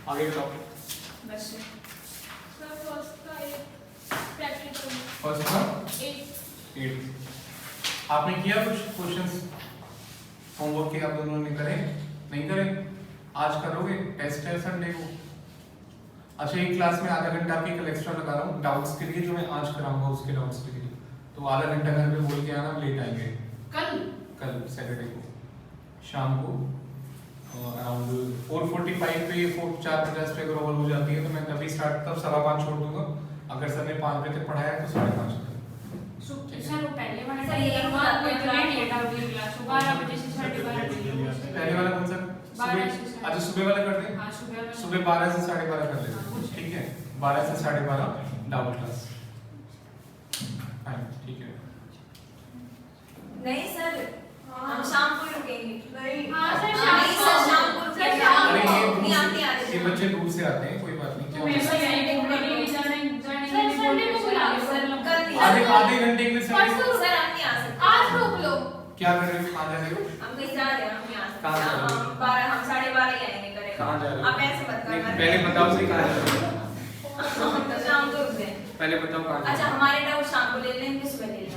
आगे बताओ। बस सर फर्स्ट का 8 प्रैक्टिकल। फर्स्ट का 8 आपने किया कुछ क्वेश्चंस होमवर्क के आप दोनों ने करे नहीं करे? आज करोगे, टेस्ट है संडे को। अच्छा एक क्लास में आधा घंटा आपकी कल एक्स्ट्रा लगा रहा हूँ डाउट्स के लिए, जो मैं आज कराऊंगा उसके डाउट्स के लिए। तो आधा घंटा घर पे बोल के आना, लेट आएंगे कल सैटरडे को शाम को अराउंड 4:45 पे 4:50 पे अगर ओवर हो जाती है तो मैं तभी स्टार्ट, तब 5:15 छोड़ दूंगा। अगर सर ने 5 बजे तक पढ़ाया तो 5:30 तक। सर वो पहले वाला सर ये बात कोई इतना लेट आउट की क्लास 12 बजे से 12:30 बजे। पहले वाला कौन सा? अच्छा सुबह वाला कर दें। हां सुबह 12 से 12:30 कर लेते हैं, ठीक है? 12 से 12:30 डाउट क्लास। ठीक है। नहीं सर हम शाम को रुकेंगे। नहीं हां सर शाम को अरे नहीं आते ये बच्चे दूर से आते हैं, कोई बात नहीं। तो मैं सर यही घूमने के लिए जाने के लिए संडे को बुला लो सर। आधे घंटे के लिए सर हम नहीं आ सकते। आज रोक लो। क्या कर रहे हो? कहाँ जा रहे हो? हम कहीं जा रहे हैं, हम नहीं आ कहाँ जा रहे हो? सकते। 12 हम 12:30 ही आएंगे करेगा। कहाँ जा रहे हो? आप ऐसे मत नहीं, करना। पहले बताओ सही कहाँ जा रहे हो? हम तो शाम को रुक गए। पहले बताओ कहाँ जा अच्छा रहे हो? हमारे डाउट शाम को ले लेंगे, सुबह ले लेंगे।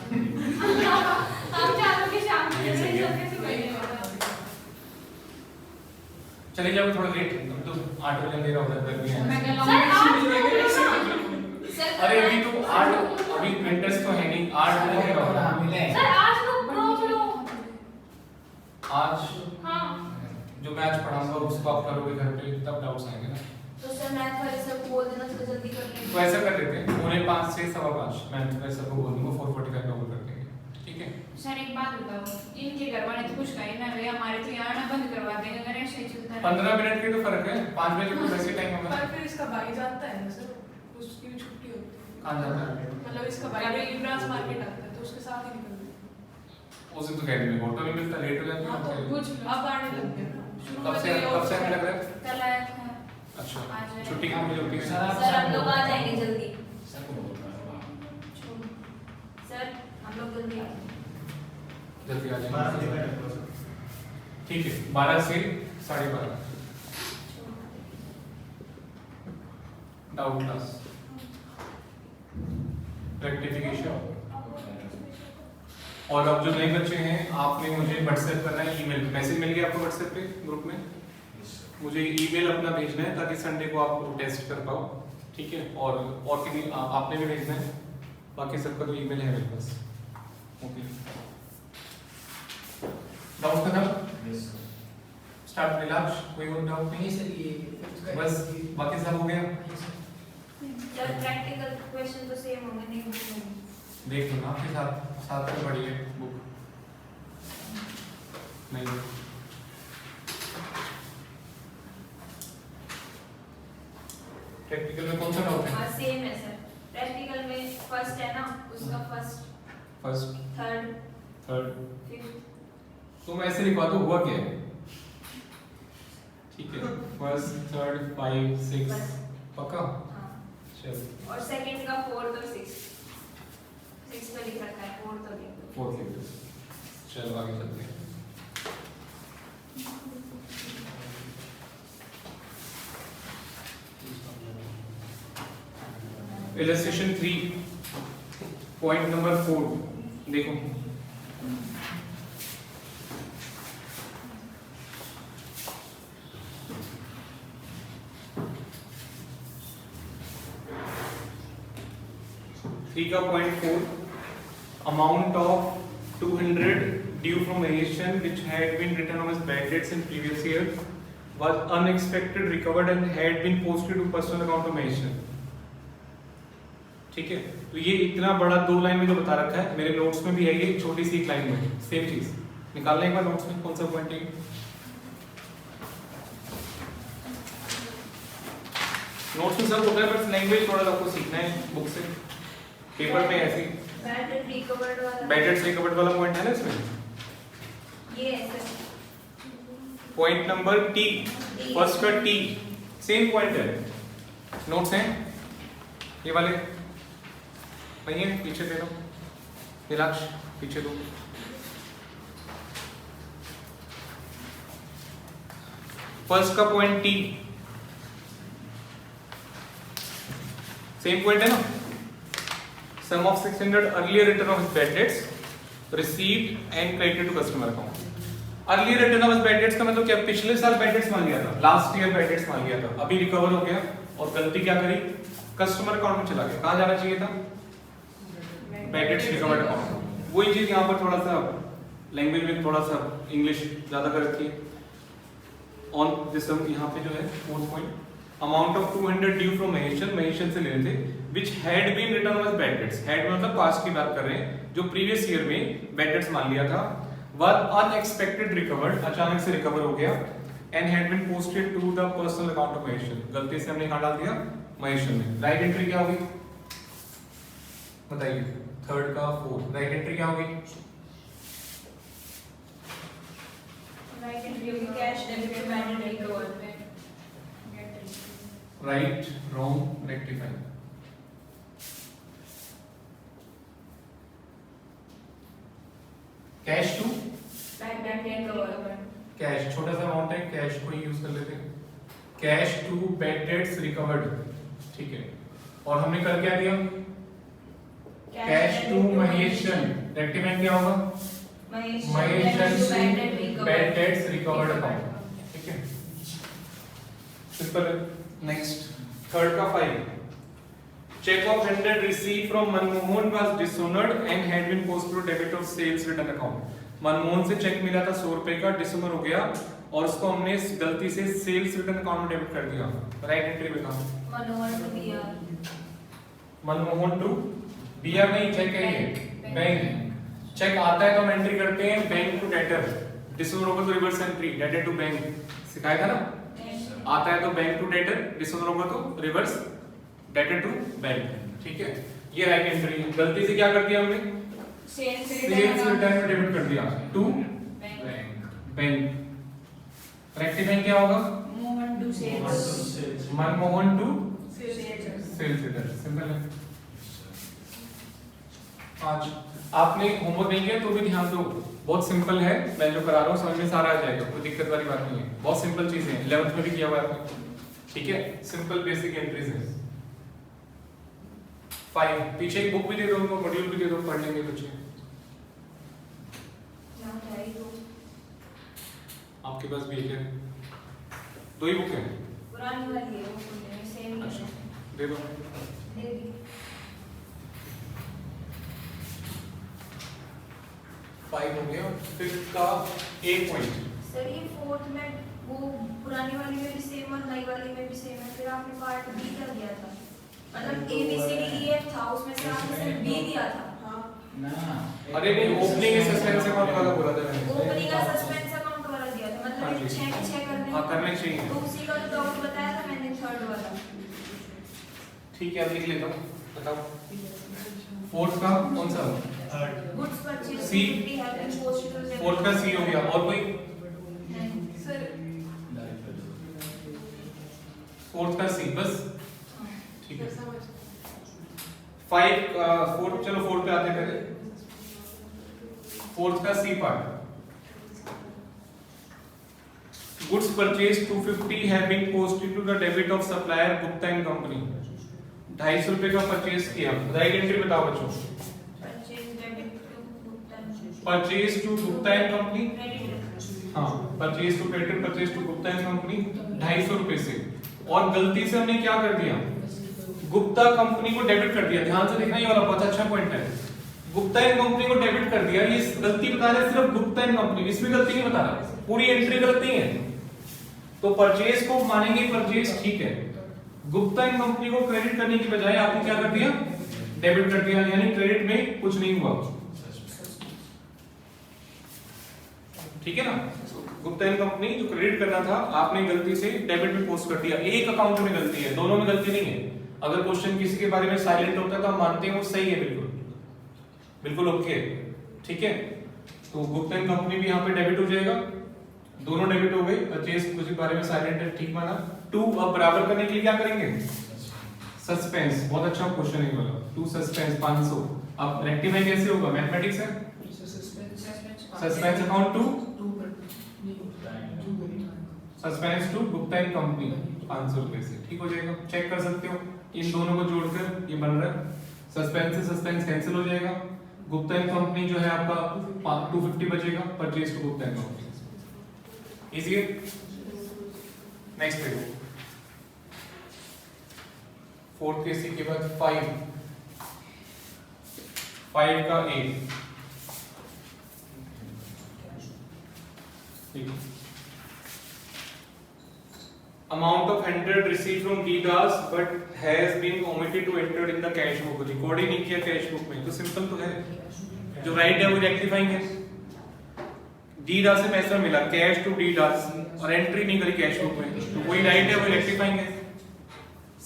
हम चारों के शाम को ये सही है। कैसे बनेगा? चले जाओ थोड़ा लेट, हम तो 8 बजे अंधेरा हो जाता है। मैं कह रहा हूं सर अरे अभी तो 8, अभी विंटर्स तो है नहीं, 8 बजे अंधेरा हो रहा है। सर आज रोक लो। आज हां जो मैं आज पढ़ाऊंगा उसको आप करोगे घर पे, तब डाउट्स आएंगे ना। तो सर मैथ वाले सर को बोल देना थोड़ा जल्दी कर लेंगे। तो ऐसा कर लेते हैं 5:45 से 5:15 मैं सर को बोल दूंगा 4:45 का कर देंगे, ठीक है? सर एक बात बताओ, इनके घर वाले तो कुछ कहे ना वे हमारे तो यहाँ ना बंद करवा देंगे अगर ऐसे ही चलता रहा। 15 मिनट के तो फर्क है, 5 बजे तो वैसे टाइम होगा। पर फिर इसका भाई जाता है ना सर, उसकी भी छुट्टी होती है। कहाँ जाता है? मतलब इसका भाई भी इब्रास मार्केट आता है तो उसके साथ ही निकलते हैं। उस दिन तो कह रही मैं ऑटो नहीं मिलता, लेट हो जाती हाँ तो है। कुछ अब आने लग गया ना। शुरू कब में से तो ये आने लग रहा है? कल आया था। अच्छा आज है। छुट्टी कहाँ मिली होती है? सर हम लोग आ जाएंगे जल्दी। सर हम लोग जल्दी आ जाएंगे। जल्दी आ जाएंगे, ठीक है? 12 से 12:30 डाउट क्लास, रेक्टिफिकेशन। और अब जो नए बच्चे हैं आपने मुझे व्हाट्सएप करना है, ईमेल मैसेज मिल गया आपको व्हाट्सएप पे ग्रुप में? मुझे ईमेल अपना भेजना है ताकि संडे को आप टेस्ट कर पाओ, ठीक है? और किसी आपने भी भेजना है, बाकी सबका तो ईमेल है मेरे पास। ओके डाउट खत्म? स्टार्ट रिलैक्स, कोई और डाउट नहीं? बस बाकी सब हो गया? सर प्रैक्टिकल क्वेश्चन तो सेम होंगे नहीं होंगे। देख लो ना आपके साथ में पढ़ी है बुक नहीं? प्रैक्टिकल में कौन सा डाउट है? हाँ सेम है सर। प्रैक्टिकल में फर्स्ट है ना, उसका फर्स्ट थर्ड फिफ्थ। तुम ऐसे लिखवा दो हुआ क्या है, ठीक है? फर्स्ट थर्ड 5 6 पक्का? हाँ चलो और सेकंड का फोर्थ और सिक्स में लिख रखा है, फोर्थ और फोर्थ लिख दो। चलो आगे चलते हैं। इलस्ट्रेशन 3 पॉइंट नंबर 4 देखो। थ्री का point 4 amount of 200 due from Asian which had been written on as bad debts in previous year was unexpected recovered and had been posted to personal account of Asian, ठीक है? तो ये इतना बड़ा 2 line में जो बता रखा है मेरे नोट्स में भी है, ये छोटी सी एक लाइन में सेम चीज निकालने एक बार नोट्स में कौन सा पॉइंट है? नोट्स में सब होता है बस लैंग्वेज थोड़ा आपको सीखना है बुक से, पेपर में ऐसी बैड रिकवर्ड वाला बैडेड से रिकवर्ड वाला पॉइंट है ना इसमें। ये है sir. Point number T, first का टी सेम पॉइंट है। नोट्स हैं ये वाले नहीं है? पीछे दे दो निलाक्ष, पीछे दो। फर्स्ट का पॉइंट टी, सेम पॉइंट है ना, sum of 600 earlier return of bad debts received and credited to customer account. Earlier return of bad debts का मतलब क्या, पिछले साल बैड डेट्स मान लिया था, लास्ट ईयर बैड डेट्स मान लिया था, अभी रिकवर हो गया और गलती क्या करी, कस्टमर अकाउंट में चला गया। कहां जाना चाहिए था, बैड डेट्स रिकवर्ड अकाउंट। वही चीज यहां पर थोड़ा सा लैंग्वेज में थोड़ा सा इंग्लिश ज्यादा कर रखी है। ऑन दिस सम यहां पे जो है fourth point, amount of 200 due from Maheshan से लेने थे which had been return as bad debts. Had मतलब पास्ट की बात कर रहे हैं, जो प्रीवियस ईयर में बैड डेट्स मान लिया था, वर अनएक्सपेक्टेड रिकवर्ड, अचानक से रिकवर हो गया, and had been posted to the personal account of Maheshan, गलती से हमने कहां डाल दिया, महेशन में। राइट एंट्री क्या होगी बताइए, थर्ड का फोर्थ, राइट एंट्री क्या होगी, राइट एंट्री होगी cash debit to bad debt recovered. Right wrong rectify. Cash to bad debt recovered, cash, छोटा सा अमाउंट है, कैश को ही यूज कर लेते हैं, cash to bad debts recovered, ठीक है। और हमने कर क्या दिया, कैश टू महेशन, रेक्टिफाई क्या होगा, Maheshan to bad debts recovered account, ठीक है, सिंपल है। नेक्स्ट थर्ड का 5, check of 100 received from Manmohan was dishonored and had been posted to debit of sales return account। Manmohan से चेक मिला था 100 रुपए का, डिसऑनर हो गया और उसको हमने गलती से सेल्स रिटर्न अकाउंट में डेबिट कर दिया। राइट एंट्री बताओ, Manohar to BR, Manmohan to BR नहीं, चेक है ये बैंक, चेक आता है तो हम एंट्री करते हैं बैंक टू डेटर, डिसऑनर होगा तो reverse entry debtor to bank, सिखाया था ना, आता है तो बैंक टू डेटर, डिसऑनर होगा तो रिवर्स डेटर टू बैंक, ठीक है। ये राइट एंट्री है। गलती से क्या कर दिया हमने, सेल्स रिटर्न में डेबिट कर दिया टू बैंक। रेक्टिफाइंग क्या होगा, Mohan to sales, Manmohan to sales. Sales return, simple है। आज आपने होमवर्क नहीं किया तो भी ध्यान दो, बहुत सिंपल है, मैं जो करा रहा हूँ समझ में सारा आ जाएगा, कोई दिक्कत वाली बात नहीं है, बहुत सिंपल चीजें हैं, 11th में भी किया हुआ है आपने, ठीक है, सिंपल बेसिक एंट्रीज है। 5 पीछे एक बुक भी दे दो उनको, मॉड्यूल भी दे दो, पढ़ लेंगे बच्चे। आपके पास भी एक है, 2 ही बुक है, पुरानी वाली है वो, सेम ही है, दे दो। दे दी। 5 हो गया, 5th का 1 पॉइंट। सर ये फोर्थ में वो पुरानी वाली में भी सेम और नई वाली में भी सेम है, फिर आपने पार्ट बी क्या दिया था, मतलब A B C D E F था, उसमें से आपने सिर्फ बी दिया था। ना अरे नहीं, ओपनिंग सस्पेंस अकाउंट वाला बोला था मैंने, ओपनिंग का सस्पेंस अकाउंट वाला दिया था, मतलब ये 6 करने, हाँ करने चाहिए, तो उसी का तो डाउट बताया था मैंने, थर्ड वाला। ठीक है, अब लिख लेता हूँ, बताओ। 4th का कौन सा, goods purchase C, 50 have been posted to 4th का सी हो गया, और कोई, सर 4th का सी, बस, ठीक है। 5 4th, चलो 4th पे आते हैं पहले, 4th का C part, goods purchase 250 have been posted to the debit of supplier Gupta and company. 250 रुपए का परचेज किया, राइट एंट्री बताओ बच्चों, purchase debit to Gupta, purchase to Gupta and company, credit, हाँ purchase to credit, purchase to Gupta and company 250 रुपए से, और गलती से हमने क्या कर दिया, गुप्ता कंपनी को डेबिट कर दिया। ध्यान से देखना, ये वाला बहुत अच्छा पॉइंट है, गुप्ता एंड कंपनी को डेबिट कर दिया, ये गलती बता रहा है सिर्फ गुप्ता एंड कंपनी, इसमें गलती नहीं बता रहा, पूरी एंट्री गलती है, तो परचेज को मानेंगे परचेज, ठीक है, गुप्ता एंड कंपनी को क्रेडिट करने की बजाय आपने क्या कर दिया, डेबिट कर दिया, यानी क्रेडिट में कुछ नहीं हुआ, ठीक है ना। गुप्ता एंड कंपनी जो क्रेडिट करना था आपने गलती से डेबिट में पोस्ट कर दिया, एक अकाउंट में गलती है, दोनों में गलती नहीं है। अगर क्वेश्चन किसी के बारे में साइलेंट होता है तो हम मानते हैं वो सही है, बिल्कुल बिल्कुल ओके, ठीक है। तो गुप्ता एंड कंपनी भी यहाँ पे डेबिट हो जाएगा, दोनों डेबिट हो गई, परचेज कुछ के बारे में साइलेंट है, ठीक माना। 2 अब बराबर करने के लिए क्या करेंगे, सस्पेंस, बहुत अच्छा क्वेश्चन है वाला, 2 सस्पेंस 500। अब रेक्टिफाई कैसे होगा, मैथमेटिक्स है, suspense account 2 suspense to Gupta and company 500 रुपए से, ठीक हो जाएगा। चेक कर सकते हो इन दोनों को जोड़कर ये बन रहा है, सस्पेंस से सस्पेंस कैंसिल हो जाएगा, गुप्ता एंड कंपनी जो है आपका 250 बचेगा, purchase to Gupta and company. Easy है। नेक्स्ट देखो, फोर्थ के सी के बाद 5 का A, amount of 100 received from D Das but has been omitted to enter in the cash book, record ही नहीं किया कैश बुक में, तो सिंपल तो है, जो राइट है वो रेक्टिफाइंग है। डी दास से पैसा मिला कैश टू डी दास और एंट्री नहीं करी कैश बुक में, तो वही राइट है वो रेक्टिफाइंग है,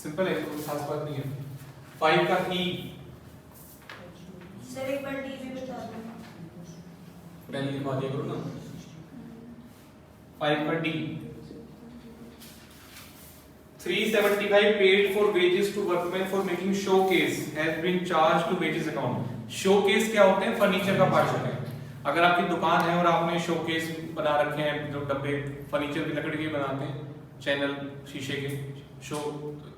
सिंपल है, कोई खास बात नहीं है। 5 का ई, सर एक बार डी भी बता दो, पहले लिखवा दिया करो ना। 5 का D, 375 paid for wages to workmen for making showcase has been charged to wages account। Showcase क्या होते हैं? फर्नीचर का पार्ट होते हैं। अगर आपकी दुकान है और आपने शोकेस बना रखे हैं, जो डब्बे फर्नीचर की लकड़ी के बनाते हैं, चैनल शीशे के, show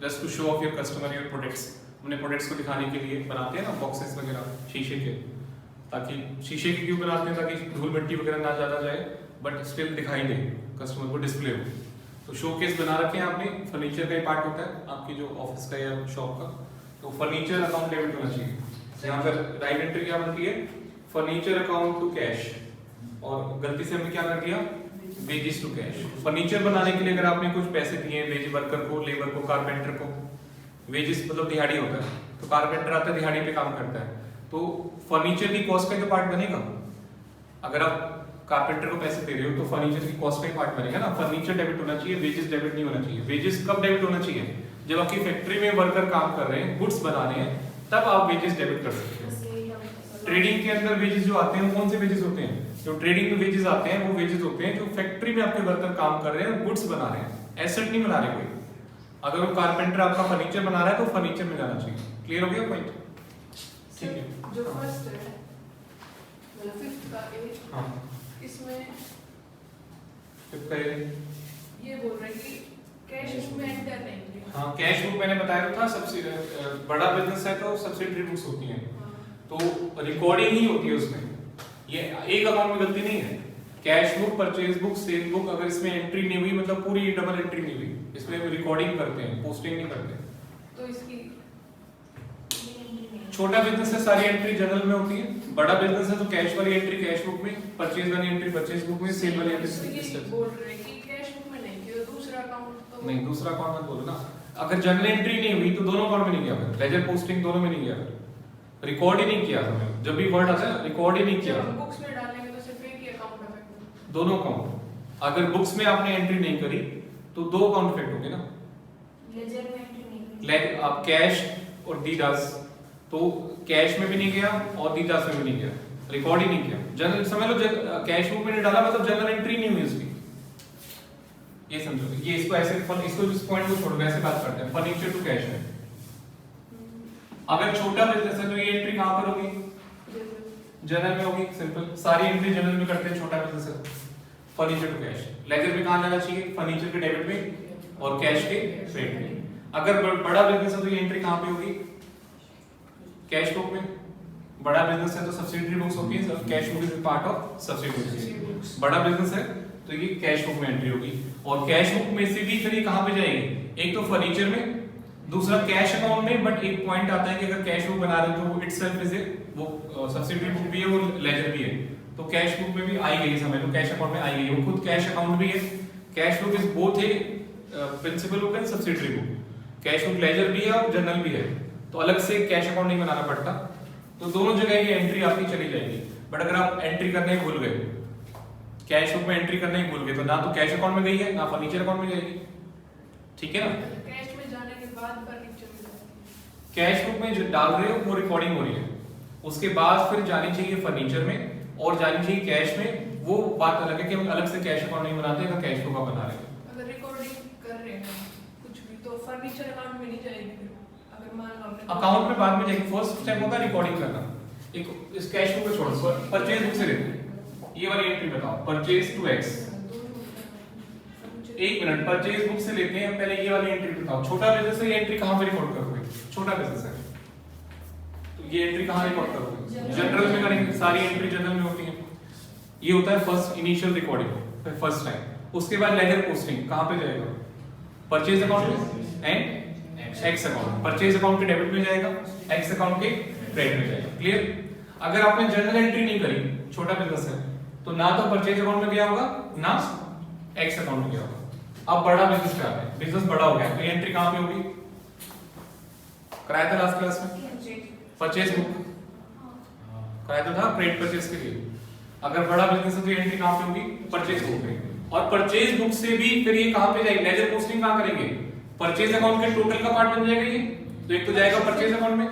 just to show off your customer your products, अपने प्रोडक्ट्स को दिखाने के लिए बनाते हैं ना बॉक्सेस वगैरह शीशे के, ताकि शीशे के क्यों बनाते हैं? ताकि धूल मिट्टी वगैरह ना ज्यादा जाए बट स्टिल दिखाई दे कस्टमर को, डिस्प्ले हो। तो शोकेस बना रखे हैं आपने, फर्नीचर का ही पार्ट होता है आपकी जो ऑफिस का या शॉप का, तो फर्नीचर अकाउंट डेबिट होना चाहिए। यहाँ पर राइट एंट्री क्या बनती है? फर्नीचर अकाउंट टू कैश, और गलती से हमने क्या कर दिया? Wages to cash. फर्नीचर बनाने के लिए अगर आपने कुछ पैसे दिए वेज वर्कर को, लेबर को, कारपेंटर को, वेजेस मतलब दिहाड़ी होता है, तो कारपेंटर आता है दिहाड़ी पे काम करता है, तो फर्नीचर की कॉस्ट का तो पार्ट बनेगा। अगर आप कारपेंटर को पैसे दे रहे हो तो फर्नीचर की कॉस्ट का ही पार्ट बनेगा ना। फर्नीचर डेबिट होना चाहिए, वेजेस डेबिट नहीं होना चाहिए। वेजेस कब डेबिट होना चाहिए? जब आपकी फैक्ट्री में वर्कर काम कर रहे हैं, गुड्स बना रहे हैं, तब आप वेजेस डेबिट कर सकते हैं। ट्रेडिंग के अंदर वेजेस जो आते हैं कौन से वेजेस होते हैं? जो ट्रेडिंग में वेजेस आते हैं वो वेजेस होते हैं जो फैक्ट्री में आपके वर्कर काम कर रहे हैं, गुड्स बना रहे हैं, एसेट नहीं बना रहे कोई। अगर वो कारपेंटर आपका फर्नीचर बना रहा है तो फर्नीचर में जाना चाहिए। क्लियर हो गया पॉइंट? ठीक है। जो फर्स्ट है मतलब 5th का ए, हाँ इसमें ये बोल रहे हैं कि कैश बुक में एंटर नहीं किया। हाँ, कैश बुक मैंने बताया था, सबसे बड़ा बिजनेस है तो सब्सिडरी बुक्स होती हैं, तो रिकॉर्डिंग ही होती है उसमें। ये एक अकाउंट में गलती नहीं है। Cash book, purchase book, sale book, अगर इसमें एंट्री नहीं हुई मतलब पूरी डबल एंट्री नहीं हुई, इसमें रिकॉर्डिंग करते हैं, पोस्टिंग नहीं करते। तो इसकी छोटा बिजनेस है सारी एंट्री जनरल में होती है, बड़ा बिजनेस है तो कैश वाली एंट्री कैश बुक में, परचेज वाली एंट्री परचेज बुक में, सेल वाली एंट्री बोल रहे हैं कि कैश बुक में नहीं किया, दूसरा अकाउंट तो नहीं, दूसरा अकाउंट मत बोलो ना। अगर जनरल एंट्री नहीं हुई तो दोनों अकाउंट में नहीं गया, लेजर पोस्टिंग दोनों में नहीं गया, रिकॉर्ड ही नहीं किया हमने। जब भी वर्ड आता है रिकॉर्ड ही नहीं किया, जब बुक्स में डालेंगे तो सिर्फ एक ही अकाउंट अफेक्ट, दोनों अकाउंट। अगर बुक्स में आपने एंट्री नहीं करी तो दो अकाउंट अफेक्ट होंगे ना। लेजर में एंट्री नहीं करी, लाइक आप कैश और डी दास, तो कैश में भी नहीं गया और डी दास में भी नहीं गया, रिकॉर्ड ही नहीं किया। जनरल समझ लो, कैश बुक में नहीं डाला मतलब जनरल एंट्री नहीं हुई उसकी, ये समझो। ये इसको ऐसे इसको इस पॉइंट को छोड़ ऐसे बात करते हैं फर्नीचर टू कैश में। अगर छोटा बिजनेस है तो ये एंट्री कहां पर होगी? जनरल में होगी, सिंपल। सारी एंट्री जनरल में करते हैं छोटा बिजनेस है। फर्नीचर टू कैश लेजर में कहां जाना चाहिए? फर्नीचर के डेबिट में और कैश के क्रेडिट में। अगर बड़ा बिजनेस है तो ये एंट्री कहां पे होगी? कैश बुक में। बड़ा बिजनेस है तो सब्सिडरी बुक्स होती है, cash book is part of subsidiary books. बड़ा बिजनेस है तो ये कैश बुक में एंट्री होगी, और कैश बुक में से भी फिर ये कहां पे जाएगी? एक तो फर्नीचर में, दूसरा कैश अकाउंट में। बट एक पॉइंट आता है कि अगर कैश बुक बना रहे हो तो वो इटसेल्फ इज वो सब्सिडरी बुक भी है, वो लेजर भी है, तो कैश बुक में भी आई गई, समझ लो कैश अकाउंट में आई गई, वो खुद कैश अकाउंट भी है। Cash book is both a principal book and subsidiary book. Cash book ledger भी है और जनरल भी है, तो अलग से कैश अकाउंट नहीं बनाना पड़ता, तो दोनों जगह ये एंट्री आपकी चली जाएगी। बट अगर आप एंट्री करने ही भूल गए, कैश बुक में एंट्री करने ही भूल गए, तो ना तो कैश अकाउंट में गई है ना फर्नीचर अकाउंट में जाएगी। ठीक है ना? कैश में जाने के बाद फर्नीचर में जाएगी। कैश बुक में जो डाल रहे हो वो रिकॉर्डिंग हो रही है, उसके बाद फिर जानी चाहिए फर्नीचर में और जानी चाहिए कैश में। वो बात अलग है कि हम अलग से कैश अकाउंट नहीं बनाते, अगर कैश बुक बना रहे हैं। अगर रिकॉर्डिंग कर रहे हैं कुछ भी तो फर्नीचर अकाउंट में नहीं जाएगी। अगर मान लो हमने अकाउंट में बाद में जाएगी, फर्स्ट स्टेप होगा रिकॉर्डिंग करना। एक इस कैश बुक को छोड़ो, परचेज बुक से लेते हैं। ये वाली एंट्री बताओ, परचेज टू एक्स, एक मिनट, परचेज बुक से लेते हैं पहले ये वाली एंट्री बताओ। छोटा बिजनेस है, ये एंट्री कहां पे रिकॉर्ड करोगे? छोटा बिजनेस है तो ये एंट्री कहां रिकॉर्ड करोगे? जनरल में करेंगे, सारी एंट्री जनरल में होती है। ये होता है first initial recording, first time. उसके बाद लेजर पोस्टिंग कहां पे जाएगा? परचेज अकाउंट में and x account. Purchase account के डेबिट में जाएगा, एक्स अकाउंट के क्रेडिट में जाएगा। क्लियर? अगर आपने जनरल एंट्री नहीं करी, छोटा बिजनेस है, तो ना तो परचेज अकाउंट में गया होगा ना एक्स अकाउंट में गया होगा। अब बड़ा बिजनेस पे आते हैं, बिजनेस बड़ा हो गया तो ये एंट्री कहां पे होगी? कराया था लास्ट क्लास में, परचेज बुक कराया तो था क्रेडिट परचेज के लिए। अगर बड़ा बिजनेस है तो ये एंट्री कहां पे होगी? परचेज बुक में। और परचेज बुक से भी फिर ये कहां पे जाएगी? लेजर पोस्टिंग कहां करेंगे? परचेज अकाउंट के टोटल का पार्ट बन जाएगा ये। तो एक तो जाएगा परचेज अकाउंट में,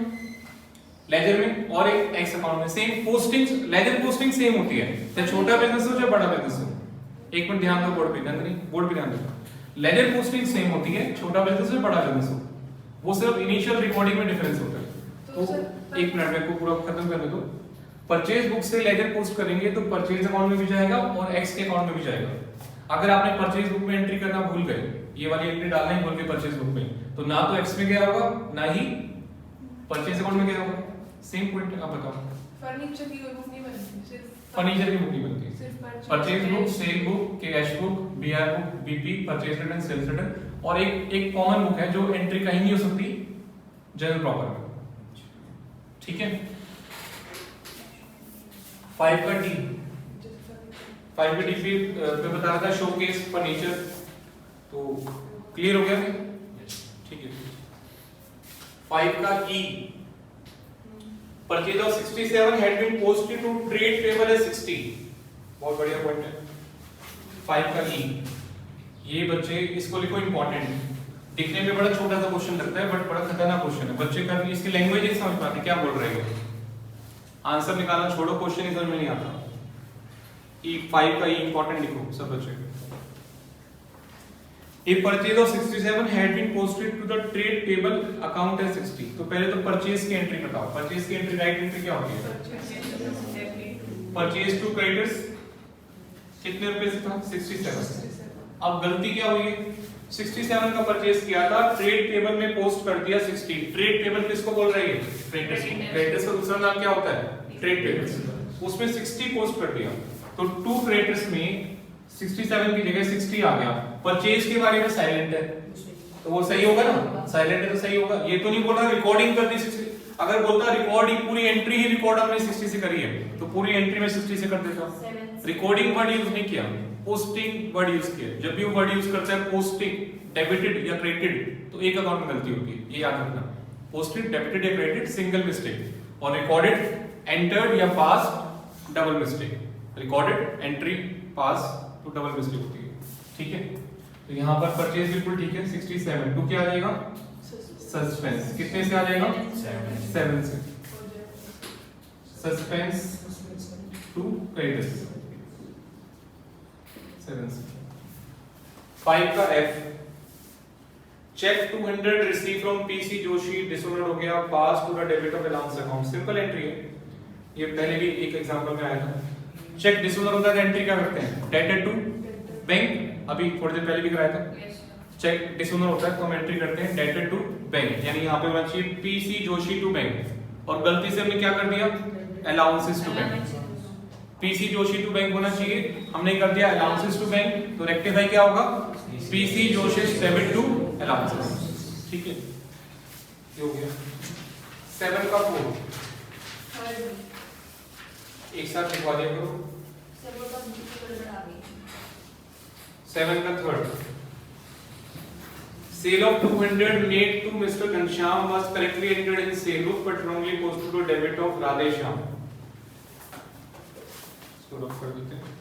लेजर में, और एक एक्स अकाउंट में। Same posting, ledger posting same होती है, चाहे छोटा बिजनेस हो चाहे बड़ा बिजनेस हो। एक मिनट ध्यान दो, बोर्ड पे ध्यान नहीं, बोर्ड पे ध्यान दो। लेजर पोस्टिंग सेम होती है, छोटा बिजनेस हो बड़ा बिजनेस हो, वो सिर्फ इनिशियल रिकॉर्डिंग में डिफरेंस होता है। तो एक मिनट में को पूरा खत्म करने दो। परचेज बुक से लेजर पोस्ट करेंगे तो परचेज अकाउंट में भी जाएगा और एक्स के अकाउंट में भी जाएगा। अगर आपने परचेज बुक में एंट्री करना भूल गए, ये वाली एंट्री डालना ही भूल गए परचेज बुक में, तो ना तो एक्स में गया होगा ना ही परचेज अकाउंट में गया होगा। सेम पॉइंट आप बताओ। फर्नीचर की कोई बुक नहीं बनती, सिर्फ फर्नीचर की बुक नहीं बनती, सिर्फ purchase book, sale book, cash book, BR book, BP, purchase return, sales return, और एक कॉमन बुक है जो एंट्री कहीं नहीं हो सकती, जनरल प्रॉपर में। ठीक है? 5 का डी, 5 का डी पे बता रहा था शोकेस फर्नीचर। तो क्लियर हो गया? ठीक है। 5 का E, purchase of 67 had been posted to trade payable as 60। बहुत बढ़िया पॉइंट है। 5 का ई, ये बच्चे इसको लिखो इंपॉर्टेंट। दिखने में बड़ा छोटा सा क्वेश्चन लगता है बट बड़ा खतरनाक क्वेश्चन है। बच्चे कभी इसकी लैंग्वेज नहीं समझ पाते क्या बोल रहे हैं, आंसर निकालना छोड़ो, क्वेश्चन ही समझ में नहीं आता। ई 5 का ई इंपॉर्टेंट लिखो सब बच्चे। A purchase of 67 had been posted to the trade payable account as 60। तो पहले तो परचेज की एंट्री बताओ। परचेज की एंट्री राइट एंट्री क्या होती है? परचेज टू क्रेडिटर्स कितने रुपए से था? 67। अब गलती क्या हुई है? 67 का परचेज किया था, ट्रेड पेबल में पोस्ट कर दिया 60। ट्रेड पेबल किसको बोल रही है? क्रेडिटर्स। क्रेडिटर्स का दूसरा नाम क्या होता है? Trade payables. उसमें 60 पोस्ट कर दिया, तो टू क्रेडिटर्स में 67 की जगह 60 आ गया। परचेज के बारे में साइलेंट है तो वो सही होगा ना? साइलेंट है तो सही होगा। ये तो नहीं बोल रहा रिकॉर्डिंग कर दी 60। अगर बोलता रिकॉर्डिंग, पूरी एंट्री ही रिकॉर्ड हमने 60 से करी है, तो पूरी एंट्री में 60 से कर देता। रिकॉर्डिंग वर्ड यूज नहीं किया, पोस्टिंग वर्ड यूज किया। जब भी वो वर्ड यूज करता है पोस्टिंग, डेबिटेड या क्रेडिटेड, तो एक अकाउंट में गलती होती है, ये याद रखना। पोस्टेड, डेबिटेड या क्रेडिटेड सिंगल मिस्टेक, और रिकॉर्डेड, एंटर्ड या पास डबल मिस्टेक। रिकॉर्डेड, एंट्री, पास तो डबल मिस्टेक होती है। ठीक है? तो यहाँ पर परचेज बिल्कुल ठीक है 67। टू क्या आ जाएगा? सस्पेंस। कितने से आ जाएगा? 7 से। सस्पेंस टू क्रेडिटर्स 7 से। 5 का F, cheque 200 receive from PC Joshi disorder हो गया, pass to the debit of allowance account. Simple entry है, ये पहले भी एक एग्जांपल में आया था। चेक डिसऑर्डर होता है, एंट्री क्या करते हैं? डेटेड टू बैंक, अभी थोड़ी देर पहले भी कराया था। चेक डिसऑर्डर होता है तो हम एंट्री करते हैं डेटेड टू बैंक, यानी यहाँ पे होना चाहिए पीसी जोशी टू बैंक, और गलती से हमने क्या कर दिया? Allowances to bank. PC Joshi to bank होना चाहिए, हमने कर दिया अलाउंसेस टू बैंक, तो रेक्टिफाई क्या होगा? PC Joshi debit to allowances. ठीक है, ये हो गया। 7 का 4 एक साथ लिखवा दिया करो। 7 का 3rd, sale of 200 made to Mr. Ghanshyam was correctly entered in sale book but wrongly posted to debit of Radheshyam। इसको रफ कर देते हैं।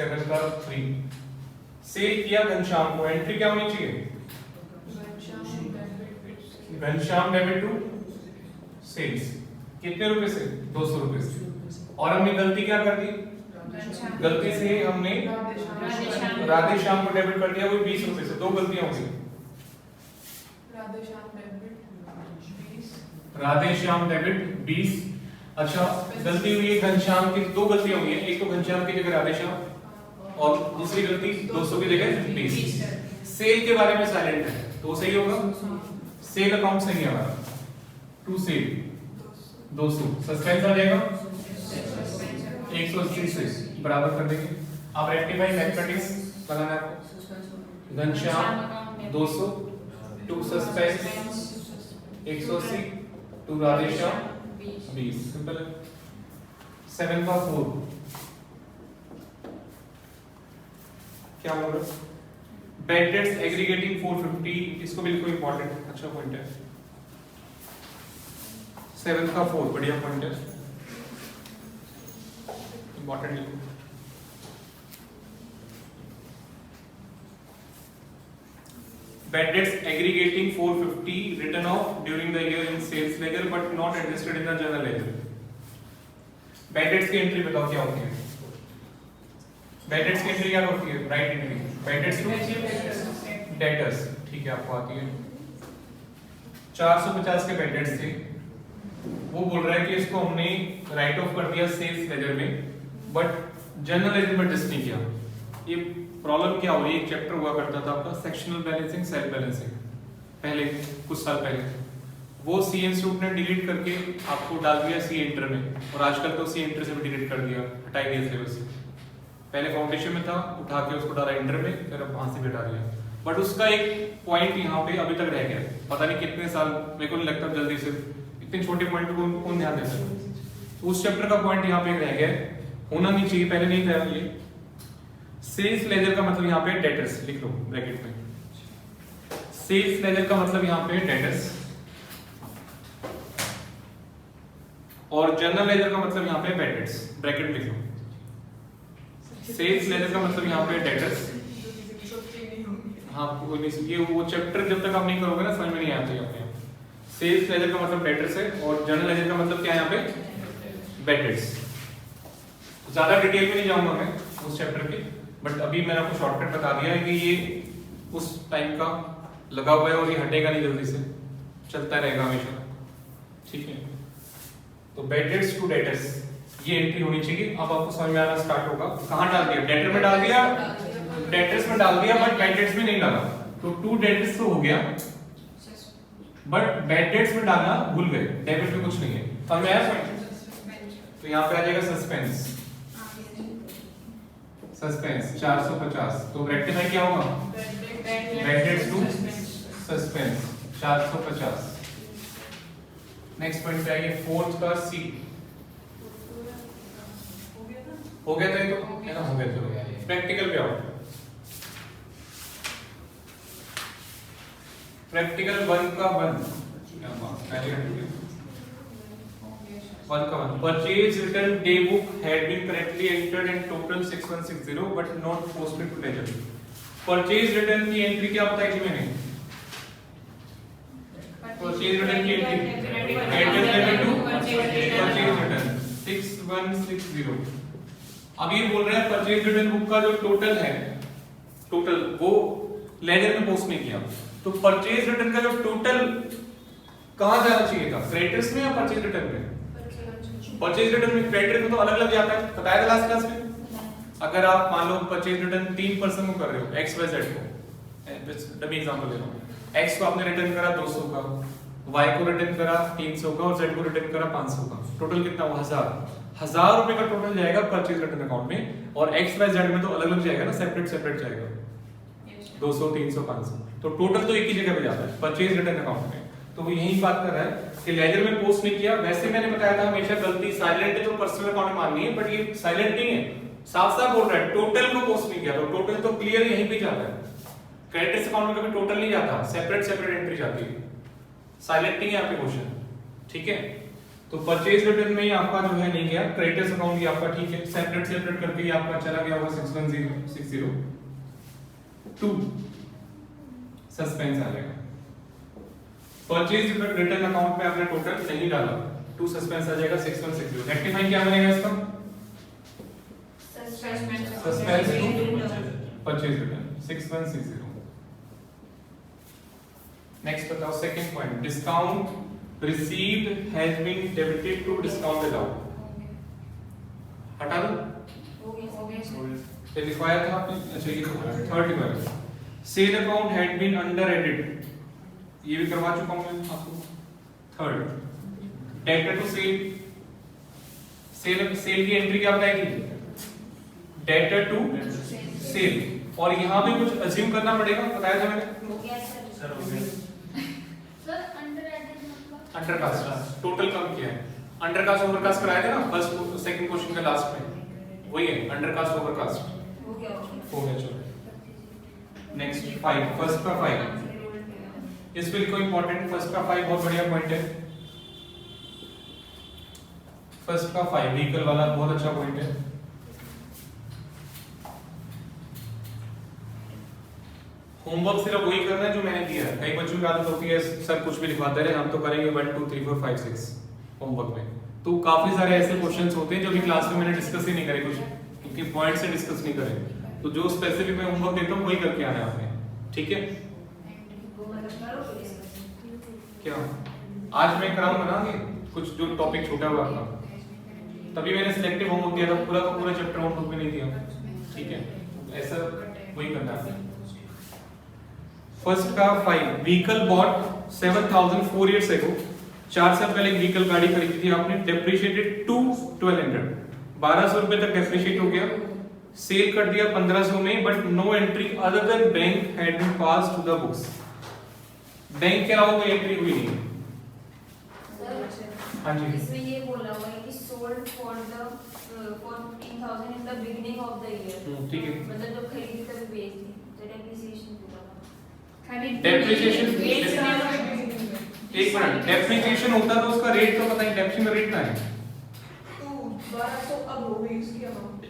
7 का 3। सेल किया घनश्याम को, एंट्री क्या होनी चाहिए? Ghanshyam debit to sales. कितने रुपए से? 200 रुपए से। और हमने गलती क्या कर दी? गलती से हमने राधेश्याम को डेबिट कर दिया, वो 20 रुपए से। 2 गलतियां हो गई। राधेश्याम डेबिट 20। अच्छा, गलती हुई है घनश्याम की, 2 गलतियां हुई है। एक तो घनश्याम की जगह राधेश्याम और दूसरी गलती 200 की जगह 20। सेल के बारे में साइलेंट है तो सही होगा। सेल अकाउंट सही है हमारा, टू सेल 200। सस्पेंस आ जाएगा 180 से बराबर कर देंगे। अब रेक्टिफाई मैथमेटिक्स लगाना है आपको। Ghanshyam 200 to suspense 180 to Radheshyam 20। Simple है। 7 का 4 क्या होगा? बैड डेट्स एग्रीगेटिंग 450, इसको भी लिखो, इंपॉर्टेंट, अच्छा पॉइंट है। 7 का 4 बढ़िया पॉइंट है, इंपॉर्टेंट लिखो। Bad debts aggregating 450 written off during the year in sales ledger but not adjusted in the journal ledger. Bad debts की एंट्री बताओ क्या होती है? Bad debts की एंट्री क्या होती है? Right entry. Bad debts to debtors, ठीक है, आपको आती है। 450 के bad debts थे, वो बोल रहा है कि इसको हमने राइट ऑफ कर दिया सेल्स लेजर में बट जनरल लेजर में एडजस्ट नहीं किया। ये प्रॉब्लम क्या हुई? एक चैप्टर हुआ करता था आपका सेक्शनल बैलेंसिंग, सेल्फ बैलेंसिंग, पहले कुछ साल पहले। वो सी इंस्टीट्यूट ने डिलीट करके आपको डाल दिया सी इंटर में, और आजकल तो सी इंटर से भी डिलीट कर दिया, हटा दिया सिलेबस से। पहले फाउंडेशन में था, उठा के उसको डाला इंटर में, फिर अब वहां से भी हटा दिया। बट उसका एक पॉइंट यहाँ पे अभी तक रह गया, पता नहीं कितने साल, मेरे को नहीं लगता जल्दी से इतने छोटे पॉइंट को कौन ध्यान देता है। तो उस चैप्टर का पॉइंट यहाँ पे रह गया, होना नहीं चाहिए, पहले नहीं था ये। सेल्स लेजर का मतलब यहाँ पे डेटर्स लिख लो ब्रैकेट में। सेल्स लेजर का मतलब यहाँ पे डेटर्स, और जनरल लेजर का मतलब यहाँ पे बैड डेट्स, ब्रैकेट लिख लो। सेल्स लेजर का मतलब यहाँ पे डेटर्स, हाँ कोई नहीं, ये वो चैप्टर जब तक आप नहीं करोगे ना समझ में नहीं आता यहाँ पे। सेल्स लेजर का मतलब डेटर्स है, और जनरल लेजर का मतलब क्या है यहाँ पे? Bad debts. ज्यादा डिटेल में नहीं जाऊंगा मैं उस चैप्टर के, बट अभी मैंने आपको शॉर्टकट बता दिया है कि ये उस टाइम का लगा हुआ है और ये हटेगा नहीं, जल्दी से चलता रहेगा हमेशा, ठीक है। तो बैड डेट्स टू डेटर्स ये एंट्री होनी चाहिए। अब आपको समझ में आना स्टार्ट होगा। कहां डाल दिया? डेटर में डाल दिया, डेटर्स में डाल दिया, बट बैड डेट्स में नहीं डाला। तो टू डेटर्स तो हो गया, बट बैड डेट्स में डालना भूल गए, डेबिट में कुछ नहीं है। समझ में आया? तो यहाँ पे आ जाएगा सस्पेंस, सस्पेंस 450। तो रेक्टिफाई क्या होगा? Bad debts to suspense 450। Next point पे आइए, फोर्थ का सी। हो गया था ये तो, है ना? हो गया। चलो प्रैक्टिकल पे आओ। प्रैक्टिकल 1 का 1 Purchase return day book had been correctly entered and total 6160 but not posted to ledger. Purchase return की एंट्री क्या बताई थी मैंने? Purchase return की एंट्री purchase return 6160। अब ये बोल रहे हैं परचेज रिटर्न बुक का जो टोटल है, टोटल वो लेजर में पोस्ट नहीं किया। तो परचेज रिटर्न का जो टोटल कहां जाना चाहिए था? क्रेडिटर्स में या परचेज रिटर्न में? परचेज रिटर्न में, क्रेडिटर में तो अलग अलग जाता है, बताया था लास्ट क्लास में। अगर आप मान लो परचेज रिटर्न 3 पर्सन को कर रहे हो, एक्स वाई जेड को, डमी एग्जांपल ले रहा हूं। एक्स को आपने रिटर्न करा 200 का, वाई को रिटर्न करा 300 का, और जेड को रिटर्न करा 500 का। टोटल कितना हुआ? 1000 रुपए का टोटल जाएगा परचेज रिटर्न अकाउंट में, और एक्स वाई जेड में तो अलग अलग जाएगा ना, सेपरेट जाएगा 200 300 500। तो टोटल तो एक ही जगह पे जाता है परचेज रिटर्न अकाउंट में। तो वो यही बात कर रहा है कि लेजर में पोस्ट नहीं किया। वैसे मैंने बताया था हमेशा गलती साइलेंट है तो पर्सनल अकाउंट में माननी है, बट ये साइलेंट नहीं है, साफ साफ बोल रहा है टोटल को पोस्ट नहीं किया। तो टोटल तो क्लियर यहीं पे जाता है, क्रेडिटर्स अकाउंट में कभी टोटल नहीं जाता, सेपरेट एंट्री जाती है, साइलेंट नहीं है आपके क्वेश्चन, ठीक है। तो परचेज रिटर्न में ही आपका जो है नहीं गया, क्रेडिटर्स अकाउंट ही आपका ठीक है, सेपरेट करके ही आपका चला गया होगा 61060। 2 सस्पेंस आ जाएगा। परचेज रिटर्न अकाउंट में आपने टोटल नहीं डाला, 2 सस्पेंस आ जाएगा 6160। रेक्टिफाइंग क्या बनेगा इसका? Suspense to purchase return 6160। Next बताओ second point, discount received has been debited to discount allowed. हटा दो, हो गया ये लिखवाया था आपने? अच्छा ये थर्ड लिखवाया। Sale account had been under added, ये भी करवा चुका हूं मैं आपको। Third debtor to sale, sale की एंट्री क्या बताएगी? Debtor to sale. और यहां भी कुछ अज्यूम करना पड़ेगा, बताया था मैंने। हो गया sir. Sir under cost total कम किया है, अंडर कास्ट ओवर कास्ट कराया था ना फर्स्ट सेकंड क्वेश्चन के लास्ट में, वही है अंडर कास्ट ओवर कास्ट। हो गया हो गया चलो। नेक्स्ट 5, फर्स्ट का 5 इस पे लिखो इंपॉर्टेंट, फर्स्ट का 5 बहुत बढ़िया पॉइंट है। फर्स्ट का 5 व्हीकल वाला बहुत अच्छा पॉइंट है। होमवर्क सिर्फ वही करना है जो मैंने दिया है। कई बच्चों की आदत होती है सर कुछ भी लिखवाते रहे, हम तो करेंगे 1 2 3 4 5 6 होमवर्क में। तो काफी सारे ऐसे क्वेश्चंस होते हैं जो भी क्लास में मैंने डिस्कस ही नहीं करे, कुछ क्योंकि पॉइंट से डिस्कस नहीं करे। तो जो स्पेसिफिक मैं होमवर्क देता हूँ वही करके आना है आपने, ठीक है? क्या आज मैं कराऊंगा ना आगे कुछ जो टॉपिक छूटा हुआ था, तभी मैंने सिलेक्टिव होमवर्क दिया था, पूरा का पूरा चैप्टर होमवर्क में नहीं दिया, ठीक है? ऐसा वही करना है। फर्स्ट का 5 व्हीकल बॉट 7000 4 इयर्स अगो, 4 साल पहले एक व्हीकल गाड़ी खरीदी थी आपने, डेप्रिशिएटेड टू 1200, 1200 रुपए तक डेप्रिशिएट हो गया, सेल कर दिया 1500 में, but no entry other than bank had been passed to the books. Bank के अलावा कोई एंट्री हुई नहीं। हाँ जी, इसमें ये बोला हुआ है कि sold for 15,000 in the beginning of the year, ठीक है। मतलब जब खरीदी तभी बेच दी, तो डेप्रिसिएशन पूरा खाली डेप्रिसिएशन एक साल में एक मिनट, डेप्रिसिएशन होता तो उसका रेट तो पता ही, डेप्रिसिएशन का रेट क्या है? तो 1200 अब हो गई इसकी अमाउंट।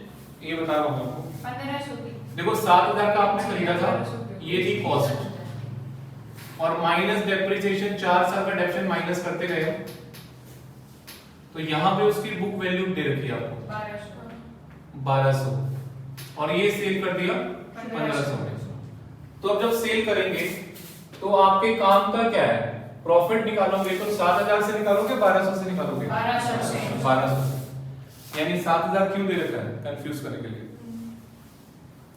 ये बता रहा हूँ आपको। 1500 की। देखो 7000 का आपने खरीदा था, ये थी कॉस्ट, और माइनस डेप्रिसिएशन 4 साल का डेप्रिसिएशन माइनस करते गए, तो यहाँ पे उसकी बुक वैल्यू दे रखी है आपको 1200, और ये सेल कर दिया 1500 में। तो अब जब सेल करेंगे तो आपके काम का क्या है? प्रॉफिट निकालोगे तो 7000 से निकालोगे 1200 से निकालोगे? 1200 से। 1200 से। यानी 7000 क्यों दे रखा है? कंफ्यूज करने के लिए,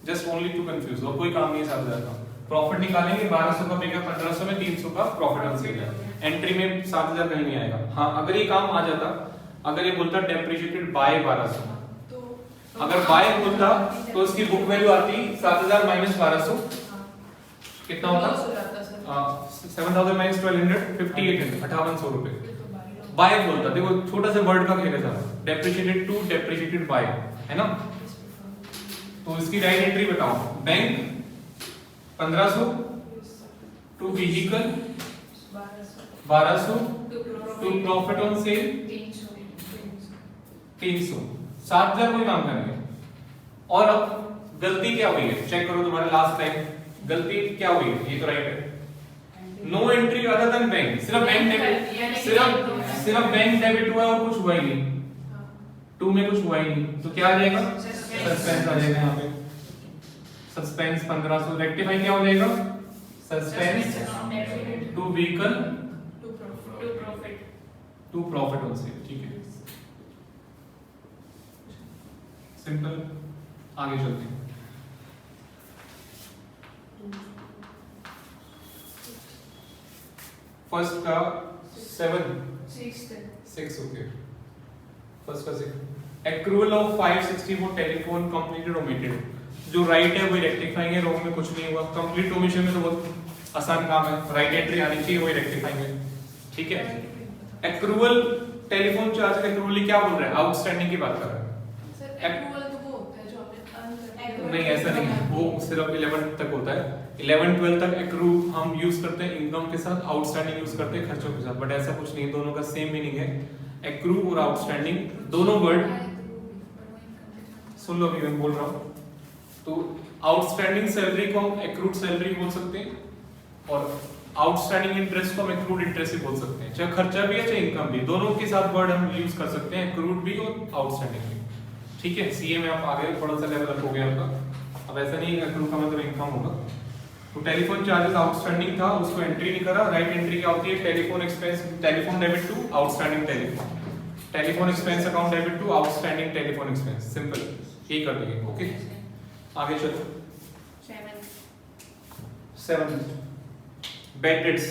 जस्ट ओनली टू कंफ्यूज, और कोई काम नहीं है 7000 का। प्रॉफिट निकालेंगे 1200 का बिका 1500 में, 300 का प्रॉफिट ऑन सेल है। एंट्री में 7000 कहीं नहीं आएगा। हाँ अगर ये काम आ जाता, अगर ये बोलता डेप्रिशिएटेड बाय 1200, अगर बाय बोलता तो उसकी बुक वैल्यू आती 7000 माइनस 1200 कितना होता? 7000 माइनस 1200 5800 5800 रुपए। बाय बोलता, देखो छोटा सा वर्ड का खेल है सारा, डेप्रिशिएटेड टू डेप्रिशिएटेड बाय, है ना? तो इसकी राइट एंट्री बताओ। Bank 1500 to vehicle 1200 to profit on sale 300, 7000 कोई काम करेंगे। और अब गलती क्या हुई है चेक करो तुम्हारे लास्ट टाइम, गलती क्या हुई है? ये तो राइट है, no entry other than bank, सिर्फ बैंक डेबिट, सिर्फ बैंक डेबिट हुआ और कुछ हुआ ही नहीं, 2 में कुछ हुआ ही नहीं, तो क्या आ जाएगा? सस्पेंस आ जाएगा यहाँ पे, सस्पेंस 1500। रेक्टिफाई क्या हो जाएगा? Suspense to vehicle to profit on sale, ठीक है? सिंपल, आगे चलते हैं। फर्स्ट का 7 6 ओके, फर्स्ट का 6 accrual of 560 for telephone completed omitted, जो राइट है वही रेक्टिफाइंग है, रॉन्ग में कुछ नहीं हुआ। कंप्लीट ओमिशन में तो बहुत आसान काम है, राइट एंट्री आनी चाहिए, वही रेक्टिफाइंग है, ठीक है? एक्रूअल टेलीफोन चार्ज का एक्रूअल क्या बोल रहा है? आउटस्टैंडिंग की बात कर रहा है। सर एक्रूअल तो वो होता है जो आपने नहीं ऐसा नहीं है, वो सिर्फ 11 तक होता है, 11 12 तक एक्रू हम यूज करते हैं इनकम के साथ, आउटस्टैंडिंग यूज करते हैं खर्चों के साथ, बट ऐसा कुछ नहीं है, दोनों का सेम मीनिंग है। एक्रू और आउटस्टैंडिंग दोनों वर्ड सुन लो अभी मैं बोल रहा हूँ। तो आउटस्टैंडिंग सैलरी को हम एक्रूड सैलरी बोल सकते हैं और आउटस्टैंडिंग इंटरेस्ट को हम एक्रूड इंटरेस्ट भी बोल सकते हैं। चाहे खर्चा भी है चाहे इनकम भी, दोनों के साथ वर्ड हम यूज कर सकते हैं, एक्रूड भी और आउटस्टैंडिंग भी। ठीक है, सीए में आप आगे थोड़ा सा लेवल अप हो गया आपका। अब ऐसा नहीं है एक्रूड का मतलब इनकम होगा। तो टेलीफोन चार्जेस आउटस्टैंडिंग था, उसको एंट्री नहीं करा। राइट एंट्री क्या होती है? Telephone expense, telephone debit to outstanding telephone, telephone expense account debit to outstanding telephone expense. Simple, यही कर देंगे। ओके, आगे चलो। 7 बैड डेट्स,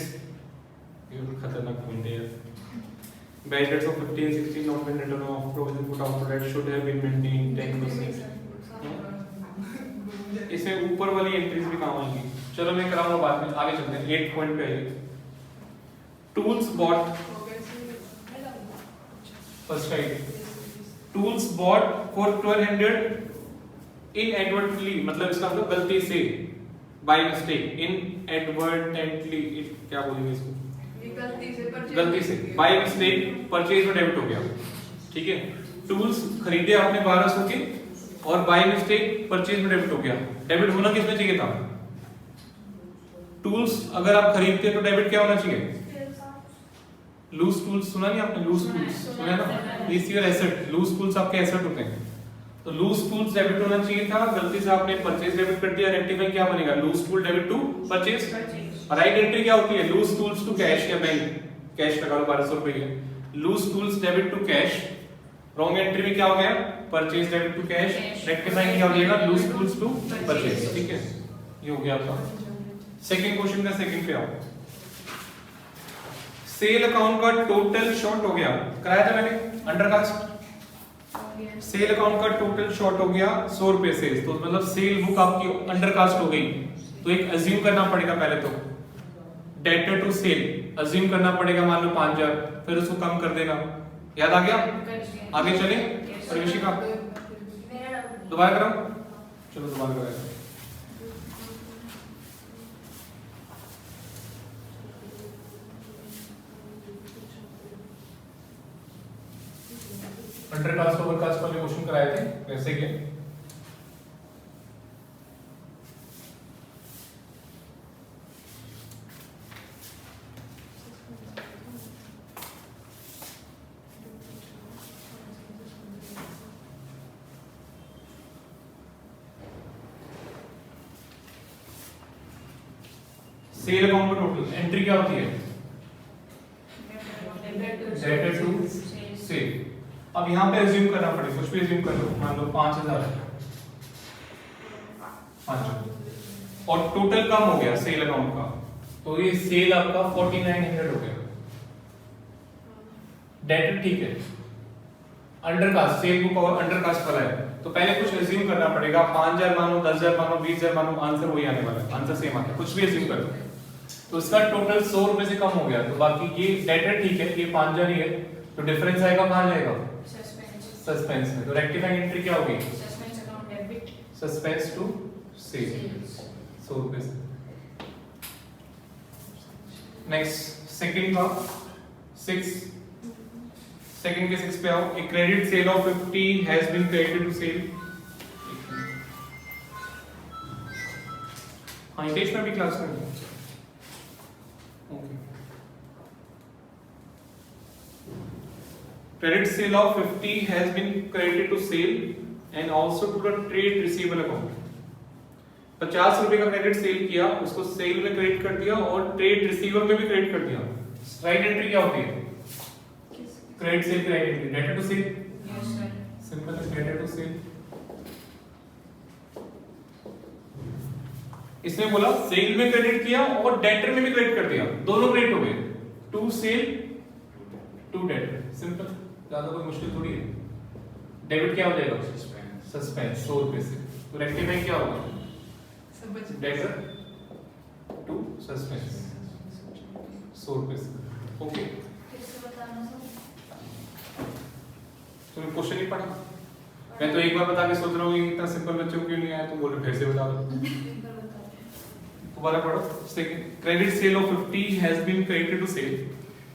ये खतरनाक पॉइंट है यार। Bad debts of 15 16 not been return off provision put out debt should have been maintained 10%। इसमें ऊपर वाली एंट्रीज भी काम आएंगी। चलो मैं कराऊंगा बाद में, आगे चलते हैं। 8 पॉइंट पे आइए। Tools bought, first right, tools bought for 1200 inadvertently, मतलब इसका मतलब गलती से, बाय मिस्टेक, इनएडवर्टेंटली, क्या बोलेंगे इसको? गलती से, बाय मिस्टेक परचेज में डेबिट हो गया। ठीक है, टूल्स खरीदे आपने 1200 के और बाय मिस्टेक परचेज में डेबिट हो गया। डेबिट होना किसमें चाहिए था? टूल्स अगर आप खरीदते हैं तो डेबिट क्या होना चाहिए? लूज टूल्स सुना नहीं आपने? लूज टूल्स सुना है ना? This your asset, loose tools आपके एसेट होते हैं। तो लूज टूल्स डेबिट होना चाहिए था, गलती से आपने परचेज डेबिट कर दिया। रेक्टिफाई क्या बनेगा? Loose tool debit to purchase. Right entry क्या होती है? लूज टूल्स टू कैश या बैंक, कैश लगा लो 1200 रुपए। Loose tools debit to cash. Wrong entry में क्या हो गया? Purchase debit to cash. Rectify क्या हो जाएगा? Loose tools to purchase. ठीक है, ये हो गया आपका। सेकंड क्वेश्चन का सेकंड पे आओ। सेल अकाउंट का टोटल शॉर्ट हो गया, कराया था मैंने अंडरकास्ट। सेल अकाउंट का टोटल शॉर्ट हो गया 100 रुपए से, तो मतलब सेल बुक आपकी अंडरकास्ट हो गई। तो एक अज्यूम करना पड़ेगा पहले तो, डेटर टू सेल अज्यूम करना पड़ेगा, मान लो 5000, फिर उसको कम कर देना। याद आ गया? आगे चले प्रवेशिका, दोबारा करो। चलो दोबारा करो। अंडरकास्ट ओवरकास्ट वाले क्वेश्चन कराए थे, वैसे के सेल अकाउंट का टोटल एंट्री क्या होती है? Debtor to sale. अब यहाँ पे अज्यूम करना पड़ेगा, कुछ भी अज्यूम कर लो, मान लो 5000 और टोटल कम हो गया सेल अकाउंट का, तो ये सेल आपका 4900 हो गया। डेटर ठीक है, अंडरकास्ट सेल बुक और अंडरकास्ट वाला है, तो पहले कुछ अज्यूम करना पड़ेगा। 5000 मानो, 10000 मानो, 20000 मानो, आंसर वही आने वाला है, आंसर सेम आता है, कुछ भी अज्यूम कर लो। तो इसका टोटल 100 रुपए से कम हो गया, तो बाकी ये डेटर ठीक है, ये 5000 ही है, तो डिफरेंस आएगा कहां जाएगा? सस्पेंस में। तो रेक्टिफाइंग एंट्री क्या होगी? Suspense account debit, suspense to sale 100 रुपए से। नेक्स्ट सेकंड का 6, सेकंड के 6 पे आओ। A credit sale of 50 has been credited to sale. हाँ, इंग्लिश में भी क्लास में okay. Credit sale of 50 has been credited to sale and also to the trade receivable account. 50 रुपए का क्रेडिट सेल किया, उसको सेल में क्रेडिट कर दिया और ट्रेड रिसीवर में भी क्रेडिट कर दिया। राइट एंट्री क्या होती है? क्रेडिट सेल की right entry debtor to sale. Simple है, डेटर टू सेल। इसमें बोला सेल में क्रेडिट किया और डेटर में भी क्रेडिट कर दिया, दोनों क्रेडिट हो गए। To sale to debtor, simple, ज्यादा कोई मुश्किल थोड़ी है। डेबिट क्या हो जाएगा? सस्पेंस 100 रुपए से। तो रेक्टिफाई क्या होगा? डेटर टू सस्पेंस 100 रुपए से। ओके, तुमने क्वेश्चन नहीं पढ़ा? मैं तो एक बार बता के सोच रहा हूँ इतना सिंपल बच्चों को क्यों नहीं आया, तो बोल रहे फिर से बता दो। दोबारा पढ़ो। Credit sale of 50 has been credited to sale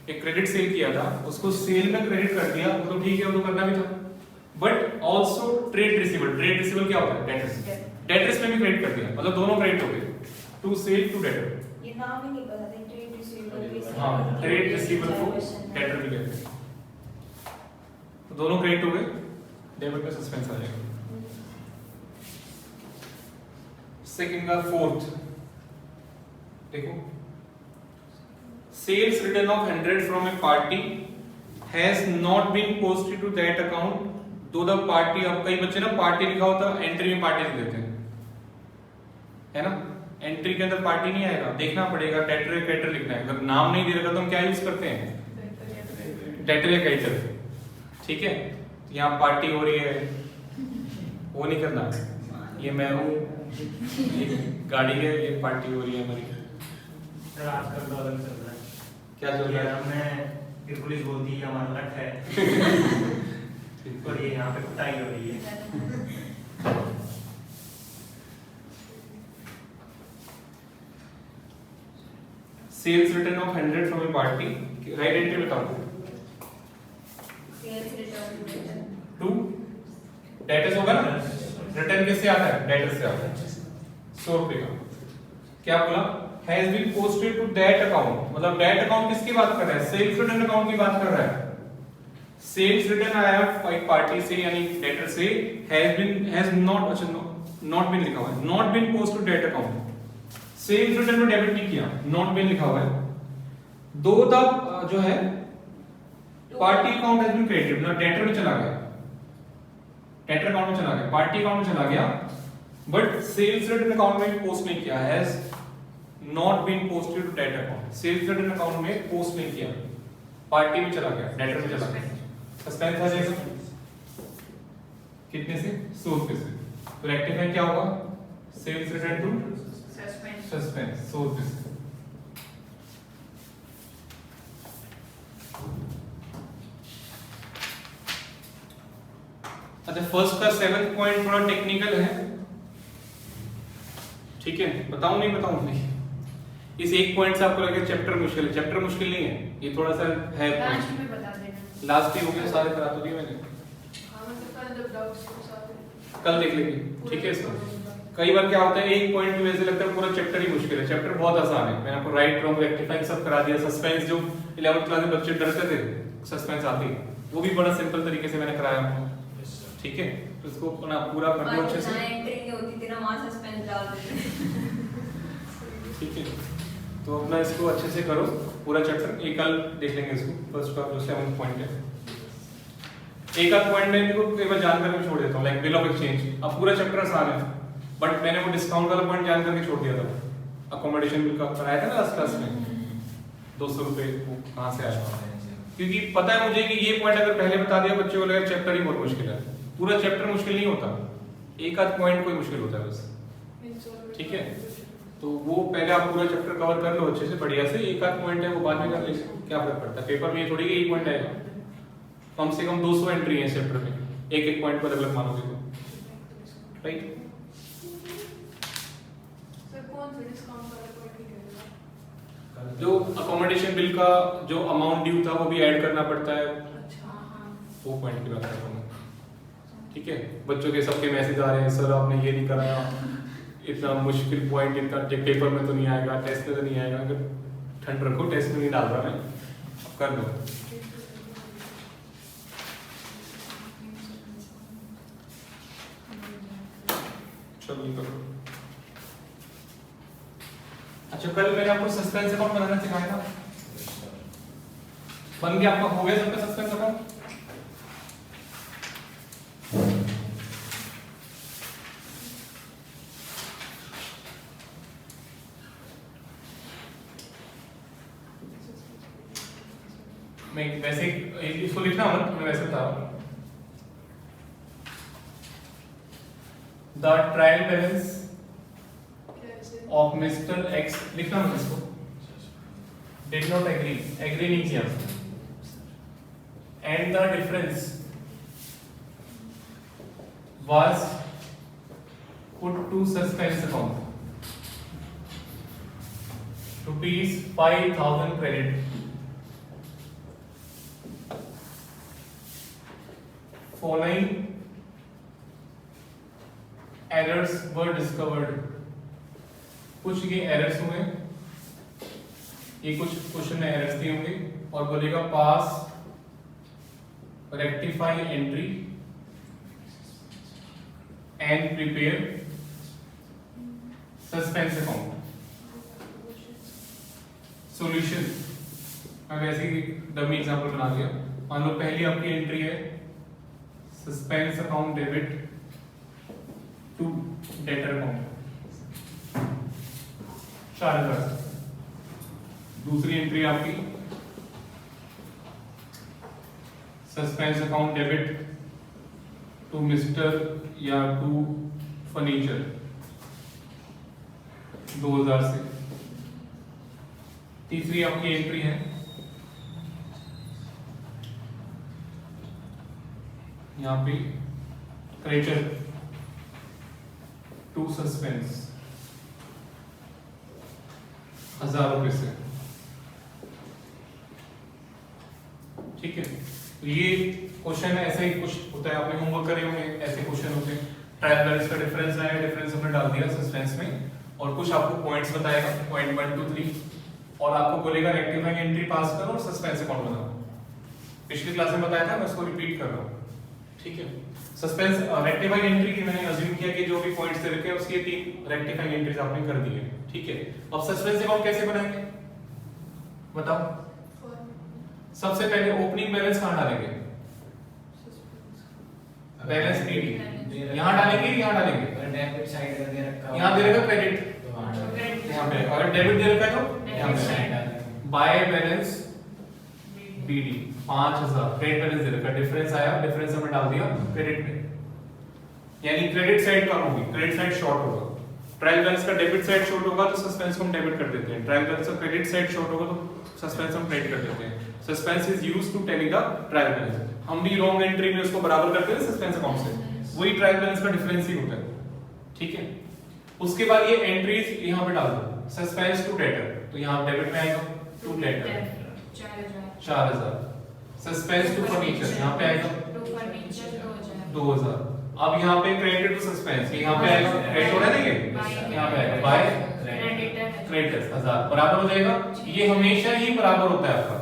एक क्रेडिट सेल किया था, उसको सेल में क्रेडिट कर दिया, वो तो ठीक है, वो तो करना भी था। But also trade receivable, trade receivable क्या होता है? डेटर्स। डेटर्स में भी क्रेडिट कर दिया, मतलब दोनों क्रेडिट हो गए, टू सेल टू डेटर। ये नाम ही नहीं पता था, ट्रेड रिसीवेबल। हाँ, ट्रेड रिसीवेबल को डेटर भी कहते हैं। तो दोनों क्रेडिट हो गए, डेबिट में सस्पेंस आ जाएगा। सेकंड का फोर्थ देखो, sales return of 100 from a party has not been posted to that account to the party. अब कई बच्चे ना पार्टी लिखा होता है, एंट्री में पार्टी लिख देते हैं, है ना? एंट्री के अंदर पार्टी नहीं आएगा, देखना पड़ेगा, डेटर या क्रेडिटर लिखना है। अगर नाम नहीं दे रखा तो हम क्या यूज करते हैं? डेटर या क्रेडिटर, ठीक है? यहाँ पार्टी हो रही है, वो नहीं करना, ये मैं हूँ, ये गाड़ी है, ये पार्टी हो रही है हमारी। सर आजकल तो अलग चल रहा है। क्या चल रहा है? हमने फिर पुलिस बोलती है हमारा लट है और ये यहाँ पे कुटाई हो रही है। Sales return of 100 from a party, right entry बताओ। सेल्स रिटर्न टू डेटर्स होगा ना, रिटर्न किससे आता है? डेटर्स से आता है, 100 रुपए का। क्या बोला? Has been posted to that account, मतलब दैट अकाउंट किसकी बात कर रहा है? सेल्स रिटर्न अकाउंट की बात कर रहा है। सेल्स रिटर्न आया एक पार्टी से यानी डेटर से, हैज नॉट, अच्छा नॉट बीन लिखा हुआ है, not been posted to that account. Sales return में डेबिट नहीं किया, नॉट बीन लिखा हुआ है। दो द जो है party account has been credited, मतलब डेटर में चला गया, डेटर अकाउंट में चला गया, पार्टी अकाउंट में चला गया, बट सेल्स रिटर्न अकाउंट में पोस्ट नहीं किया, has not been posted to that account. Sales return account में पोस्ट नहीं किया, पार्टी में चला गया, डेटर में चला गया, सस्पेंस आ जाएगा। कितने से? 100 रुपए से। तो रेक्टिफाई क्या होगा? सेल्स रिटर्न टू सस्पेंस 100 रुपए से। अच्छा, फर्स्ट का 7th पॉइंट थोड़ा टेक्निकल है, ठीक है? बताऊं नहीं बताऊं नहीं? इस एक पॉइंट से आपको लगे चैप्टर मुश्किल है, चैप्टर मुश्किल नहीं है, ये थोड़ा सा है लास्ट पॉइंट। में बता देना। लास्ट ही हो गया, सारे करा तो दिए मैंने, हाँ मतलब कल जब डाउट्स के साथ कल देख लेंगे, ठीक है? इसको कई बार क्या होता है, एक पॉइंट की वजह से लगता है पूरा चैप्टर ही मुश्किल है। चैप्टर बहुत आसान है, मैंने आपको राइट रॉन्ग रेक्टिफाइंग सब करा दिया। सस्पेंस जो 11th क्लास में बच्चे डरते थे सस्पेंस आती, वो भी बड़ा सिंपल तरीके से मैंने कराया आपको, ठीक है? तो इसको अपना पूरा कर दो अच्छे से, एंट्री नहीं होती थी ना, वहां सस्पेंस डाल देते। ठीक है? तो अपना इसको अच्छे से करो पूरा चैप्टर, एक कल देख लेंगे इसको, फर्स्ट का जो 7th पॉइंट है। एक आध पॉइंट में इनको एक बार जानकर मैं छोड़ देता हूँ, लाइक बिल ऑफ एक्सचेंज। अब पूरा चैप्टर आसान है, बट मैंने वो डिस्काउंट वाला पॉइंट जान करके छोड़ दिया था। अकोमोडेशन बिल का कराया था ना लास्ट क्लास में, 200 रुपए वो कहाँ से आया? क्योंकि पता है मुझे कि ये पॉइंट अगर पहले बता दिया बच्चों को लगेगा चैप्टर ही बहुत मुश्किल है। पूरा चैप्टर मुश्किल नहीं होता, एक आध पॉइंट कोई मुश्किल होता है बस, ठीक है? तो वो पहले आप पूरा चैप्टर कवर कर लो अच्छे से बढ़िया से, एक आध पॉइंट है वो बाद में कर लीजिए, क्या फर्क पड़ता है? पेपर में ये थोड़ी एक पॉइंट आएगा, कम से कम 200 एंट्री है इस चैप्टर में, एक एक पॉइंट पर अलग मानोगे तो, राइट? सर कौन सा डिस्काउंट वाला पॉइंट है? जो अकोमोडेशन बिल का जो अमाउंट ड्यू था वो भी ऐड करना पड़ता है, अच्छा हाँ। वो पॉइंट की बात कर रहा हूँ, ठीक है? बच्चों के सबके मैसेज आ रहे हैं, सर आपने ये नहीं कराया, इतना मुश्किल पॉइंट इतना पेपर में तो नहीं आएगा, टेस्ट में तो नहीं आएगा। अगर ठंड रखो, टेस्ट में नहीं डाल रहा मैं, कर दो। चलो ये करो। अच्छा, कल मैंने आपको सस्पेंस अकाउंट बनाना सिखाया था, बन गया आपका? हो गया सबका सस्पेंस अकाउंट? मैं वैसे इसको लिखना मत, मैं वैसे बता रहा हूं। द ट्रायल बैलेंस कैसे? ऑफ मिस्टर एक्स, लिखना मत इसको, डिड नॉट एग्री, एग्री नहीं किया, and the difference was put to suspense account, ₹5,000 credit, following errors were discovered. कुछ ये एरर्स हुए, ये कुछ क्वेश्चन में एरर्स दिए होंगे और बोलेगा pass rectify entry and prepare suspense account solution. मैं वैसे ही डमी एग्जांपल बना दिया। मान लो पहली आपकी एंट्री है suspense account debit to debtor account 4000। दूसरी एंट्री आपकी suspense account debit to mister या टू फर्नीचर 2000 से। तीसरी आपकी एंट्री है यहां पे क्रेडिटर टू सस्पेंस 1000 रुपए से। ठीक है, तो ये क्वेश्चन ऐसे ही कुछ होता है, आपने होमवर्क करे होंगे, ऐसे क्वेश्चन होते हैं। ट्रायल बैलेंस का डिफरेंस आया, डिफरेंस हमने डाल दिया सस्पेंस में और कुछ आपको पॉइंट्स बताएगा, पॉइंट 1 2 3 और आपको बोलेगा रेक्टिफाइंग एंट्री पास करो और सस्पेंस अकाउंट बनाओ। पिछली क्लास में बताया था, मैं उसको रिपीट कर रहा हूं। ठीक है, सस्पेंस रेक्टिफाइंग एंट्री की मैंने अज्यूम किया कि जो भी पॉइंट्स दे रखे हैं उसकी 3 रेक्टिफाइंग एंट्रीज आपने कर दी है। ठीक है, अब सस्पेंस अकाउंट कैसे बनाएंगे बताओ। सबसे पहले ओपनिंग बैलेंस कहां डालेंगे? बैलेंस पीडी यहां डालेंगे, यहां डालेंगे। डेबिट साइड अगर दे रखा यहां दे रखा क्रेडिट यहां पे, और डेबिट दे रखा है तो यहां पे। By balance BD 5000 credit balance दे रखा, डिफरेंस आया, डिफरेंस हमने डाल दिया क्रेडिट में, यानी क्रेडिट साइड कम होगी, क्रेडिट साइड शॉर्ट होगा। ट्रायल बैलेंस का डेबिट साइड शॉर्ट होगा तो सस्पेंस को हम डेबिट कर देते हैं, ट्रायल बैलेंस का क्रेडिट साइड शॉर्ट होगा तो सस्पेंस हम क्रेडिट कर देते हैं। Suspense is used to tally the trial balance. हम भी रॉन्ग एंट्री में उसको बराबर करते हैं सस्पेंस अकाउंट से, वही ट्रायल बैलेंस का डिफरेंस ही होता है। ठीक है, उसके बाद ये एंट्रीज यहां पे डाल दो, सस्पेंस टू डेटर तो यहां डेबिट में आएगा to debtor 4000, suspense to furniture यहां पे आएगा टू फर्नीचर 2000। अब यहाँ पे क्रेडिट टू सस्पेंस यहाँ पे आएगा, क्रेडिट हो रहा है ना, यहाँ पे आएगा बाय क्रेडिटर्स 1000 बराबर हो जाएगा। ये हमेशा ही बराबर होता है आपका,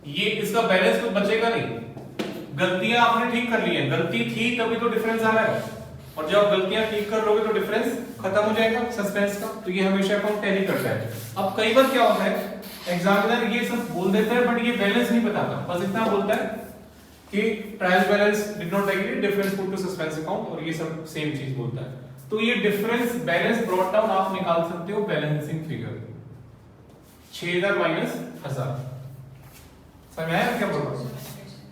ये इसका बैलेंस तो बचेगा नहीं। गलतियां आपने ठीक कर ली है, गलती थी तभी तो डिफरेंस आ रहा है, और जब गलतियां ठीक कर लोगे तो डिफरेंस खत्म हो जाएगा सस्पेंस का। तो ये हमेशा अकाउंट टैली करता है। अब कई बार क्या होता है, एग्जामिनर ये सब बोल देता है बट ये बैलेंस नहीं बताता, बस इतना बोलता है कि trial balance did not agree, difference put to suspense account, और ये सब सेम चीज बोलता है। तो ये डिफरेंस बैलेंस ब्रॉट डाउन आप निकाल सकते हो बैलेंसिंग फिगर 6000 माइनस 1000। समझ में आया क्या बोल रहा हूं?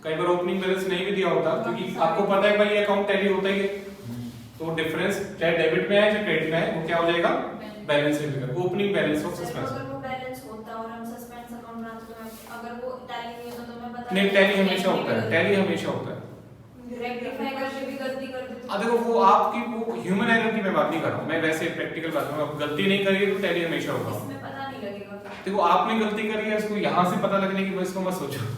कई बार ओपनिंग बैलेंस नहीं भी दिया होता क्योंकि आपको पता है भाई ये अकाउंट टैली होता ही है, तो डिफरेंस चाहे डेबिट में है चाहे क्रेडिट में है वो क्या हो जाएगा balancing figure, opening balance of suspense. अगर वो बैलेंस होता और हम सस्पेंस अकाउंट बनाते तो अगर वो टैली नहीं होता तो मैं बता नहीं, टैली हमेशा होता है, टैली हमेशा होता है। रेक्टिफाई करके भी गलती कर देते तो देखो वो आपकी वो ह्यूमन एरर की मैं बात नहीं कर रहा हूं, मैं वैसे प्रैक्टिकल बात कर रहा हूं। गलती नहीं करिए तो टैली हमेशा होगा। इसमें पता नहीं लगेगा। देखो आपने गलती करी है, इसको यहां से पता लगने की वजह मत सोचो।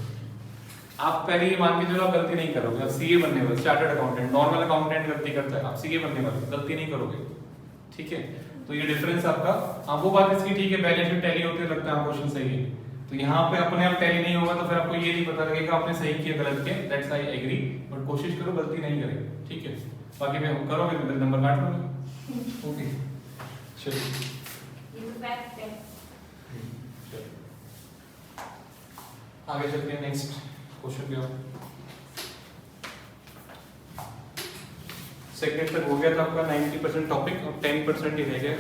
आप पहले ये मान के चलो आप गलती नहीं करोगे, आप सीए बनने वाले, चार्टर्ड अकाउंटेंट, नॉर्मल अकाउंटेंट गलती करता है, आप सीए बनने वाले गलती नहीं करोगे। ठीक है, तो ये डिफरेंस आपका, हाँ वो बात इसकी ठीक है, बैलेंस में टैली होते लगता है क्वेश्चन सही है, तो यहाँ पे अपने आप टैली नहीं होगा तो फिर आपको ये नहीं पता लगेगा आपने सही किया गलत किया। दैट्स आई एग्री, बट कोशिश करो गलती नहीं करें। ठीक है, बाकी मैं करोगे तो नंबर काट लूंगा। ओके चलिए, ये तो फैक्ट है। आगे चलते हैं नेक्स्ट क्वेश्चन पे। सेकंड तक हो गया था आपका 90% टॉपिक, अब 10% ही रह गया।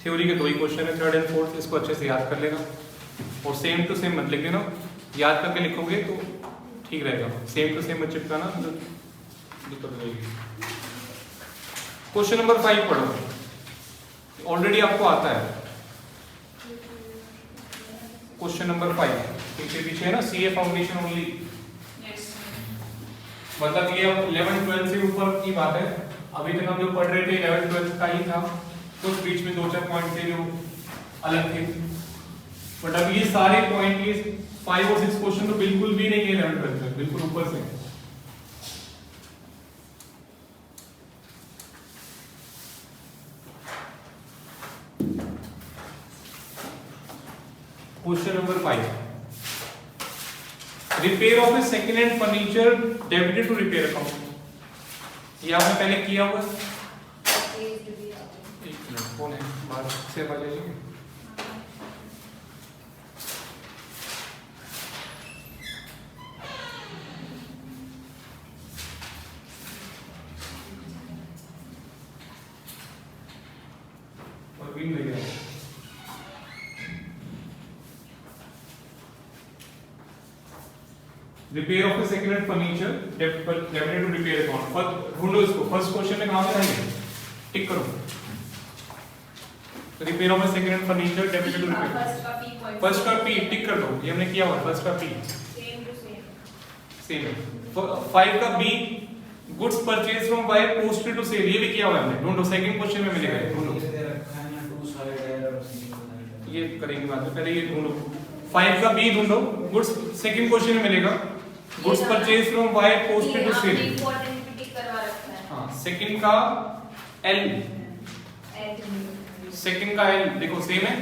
थ्योरी के 2 ही क्वेश्चन है, थर्ड एंड फोर्थ, इसको अच्छे से याद कर लेना और सेम टू सेम मत लिख देना, याद करके लिखोगे तो ठीक रहेगा। सेम टू सेम मत चिपकाना, दिक्कत रहेगी। क्वेश्चन नंबर 5 पढ़ो, ऑलरेडी आपको आता है। क्वेश्चन नंबर 5 पीछे है ना, सीए फाउंडेशन ओनली, मतलब ये 11 12 से ऊपर की बात है। अभी तक हम जो पढ़ रहे थे 11 12 का ही था, कुछ बीच में 2-4 पॉइंट थे जो अलग थे, बट अब ये सारे पॉइंट, ये 5 और 6 क्वेश्चन तो बिल्कुल भी नहीं है 11 12 में, बिल्कुल ऊपर से। Question number 5, repair of a second hand furniture debited to repair account. ये आपने पहले किया होगा। एक मिनट, कौन है बाहर से आवाज आई है? और भी ले गया। Repair of the second hand furniture debited to repair account. ढूंढो इसको, फर्स्ट क्वेश्चन में कहां पे है? टिक करो। Repair of the second hand furniture debited to repair. First का पी टिक कर दो, ये हमने किया हुआ। फर्स्ट का पी सेम है। 5 का B, goods purchase from Y posted to sale, ये भी किया हुआ है हमने। ढूंढो, सेकंड क्वेश्चन में मिलेगा। ढूंढो, ये करेंगे बाद में, पहले ये ढूंढो। 5 का बी ढूंढो, गुड्स सेकंड क्वेश्चन में मिलेगा। Goods purchase from Y posted to sale. हाँ, सेकंड का एल, सेकंड का एल देखो सेम है,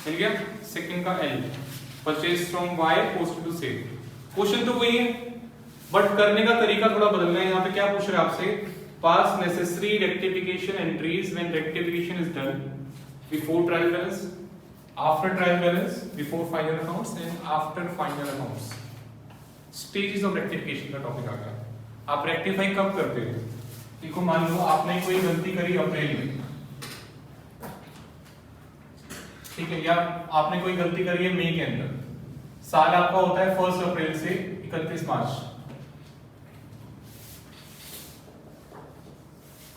मिल गया। सेकंड का L, purchase from Y posted to sale. Question तो वही है, बट करने का तरीका थोड़ा बदल रहा है। यहाँ पे क्या पूछ रहे हैं आपसे? पास necessary rectification entries when rectification is done before trial balance, after trial balance, before final accounts and after final accounts. Stages of rectification का टॉपिक आ गया। आप रेक्टिफाई कब करते हो? देखो, मान लो आपने कोई गलती करी अप्रैल में, ठीक है, या आपने कोई गलती करी है मई के अंदर। साल आपका होता है 1 अप्रैल से 31 मार्च।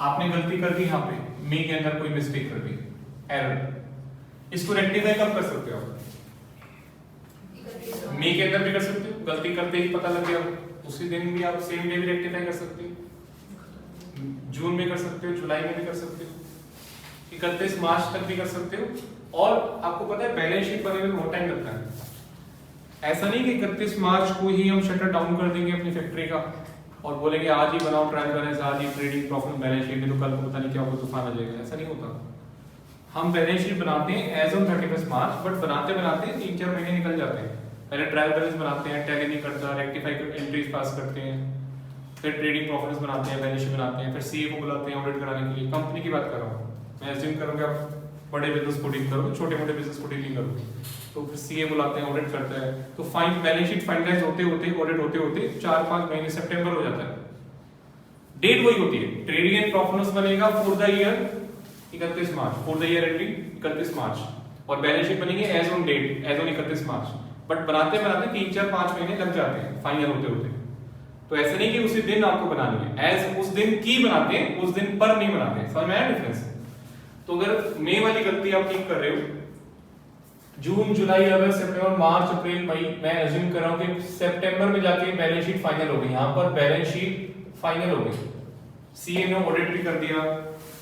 आपने गलती कर दी यहाँ पे, मई के अंदर कोई मिस्टेक कर दी, एरर। इसको रेक्टिफाई कब कर सकते हो? मई के अंदर भी कर सकते हो, गलती करते ही पता लग गया उसी दिन भी आप सेम डे भी रेक्टिफाई कर सकते हो। जून में कर सकते हो, जुलाई में भी कर सकते हो, 31 मार्च तक भी कर सकते हो। और आपको पता है बैलेंस शीट बनने में बहुत टाइम लगता है। ऐसा नहीं कि 31 मार्च को ही हम शटर डाउन कर देंगे अपनी फैक्ट्री का और बोलेंगे आज ही बनाओ ट्रायल बैलेंस, आज ही ट्रेडिंग प्रॉफिट बैलेंस शीट, तो कल को पता नहीं क्या होगा, तूफान आ जाएगा। ऐसा नहीं होता। हम बैलेंस शीट बनाते हैं एज ऑन 31 मार्च, बट बनाते बनाते 3-4 महीने निकल जाते हैं। पहले ट्रायल बैलेंस बनाते हैं, टैली नहीं करता, रेक्टिफाई एंट्रीज पास करते हैं, फिर ट्रेडिंग प्रॉफिट्स बनाते हैं, बैलेंस शीट बनाते हैं, फिर सीए को बुलाते हैं ऑडिट कराने के लिए। कंपनी की बात कर रहा हूँ मैं, एज्यूम करूंगा आप बड़े बिजनेस को डील करोगे, छोटे मोटे बिजनेस को डील नहीं करोगे, तो फिर सीए बुलाते हैं, ऑडिट करता है। तो फाइन बैलेंस शीट फाइनलाइज होते होते, ऑडिट होते होते 4-5 महीने, सितंबर हो जाता है। डेट वही होती है, ट्रेडिंग एंड प्रॉफिट बनेगा for the year 31 March, for the year ending 31 March, और बैलेंस शीट बनेगी as on date, as on 31 March. But बनाते बनाते 3-4-5 महीने लग जाते हैं फाइनल होते होते। तो ऐसा नहीं कि उसी दिन आपको बनानी है, एज उस दिन की बनाते हैं, उस दिन पर नहीं बनाते। समझ में आया डिफरेंस? तो अगर मई वाली गलती आप ठीक कर रहे हो, जून, जुलाई, अगस्त, सितंबर, मार्च, अप्रैल, मई, मैं अज्यूम कर रहा हूं कि सितंबर में जाके बैलेंस शीट फाइनल हो गई। यहां पर बैलेंस शीट फाइनल हो गई, सीए ने ऑडिट भी कर दिया,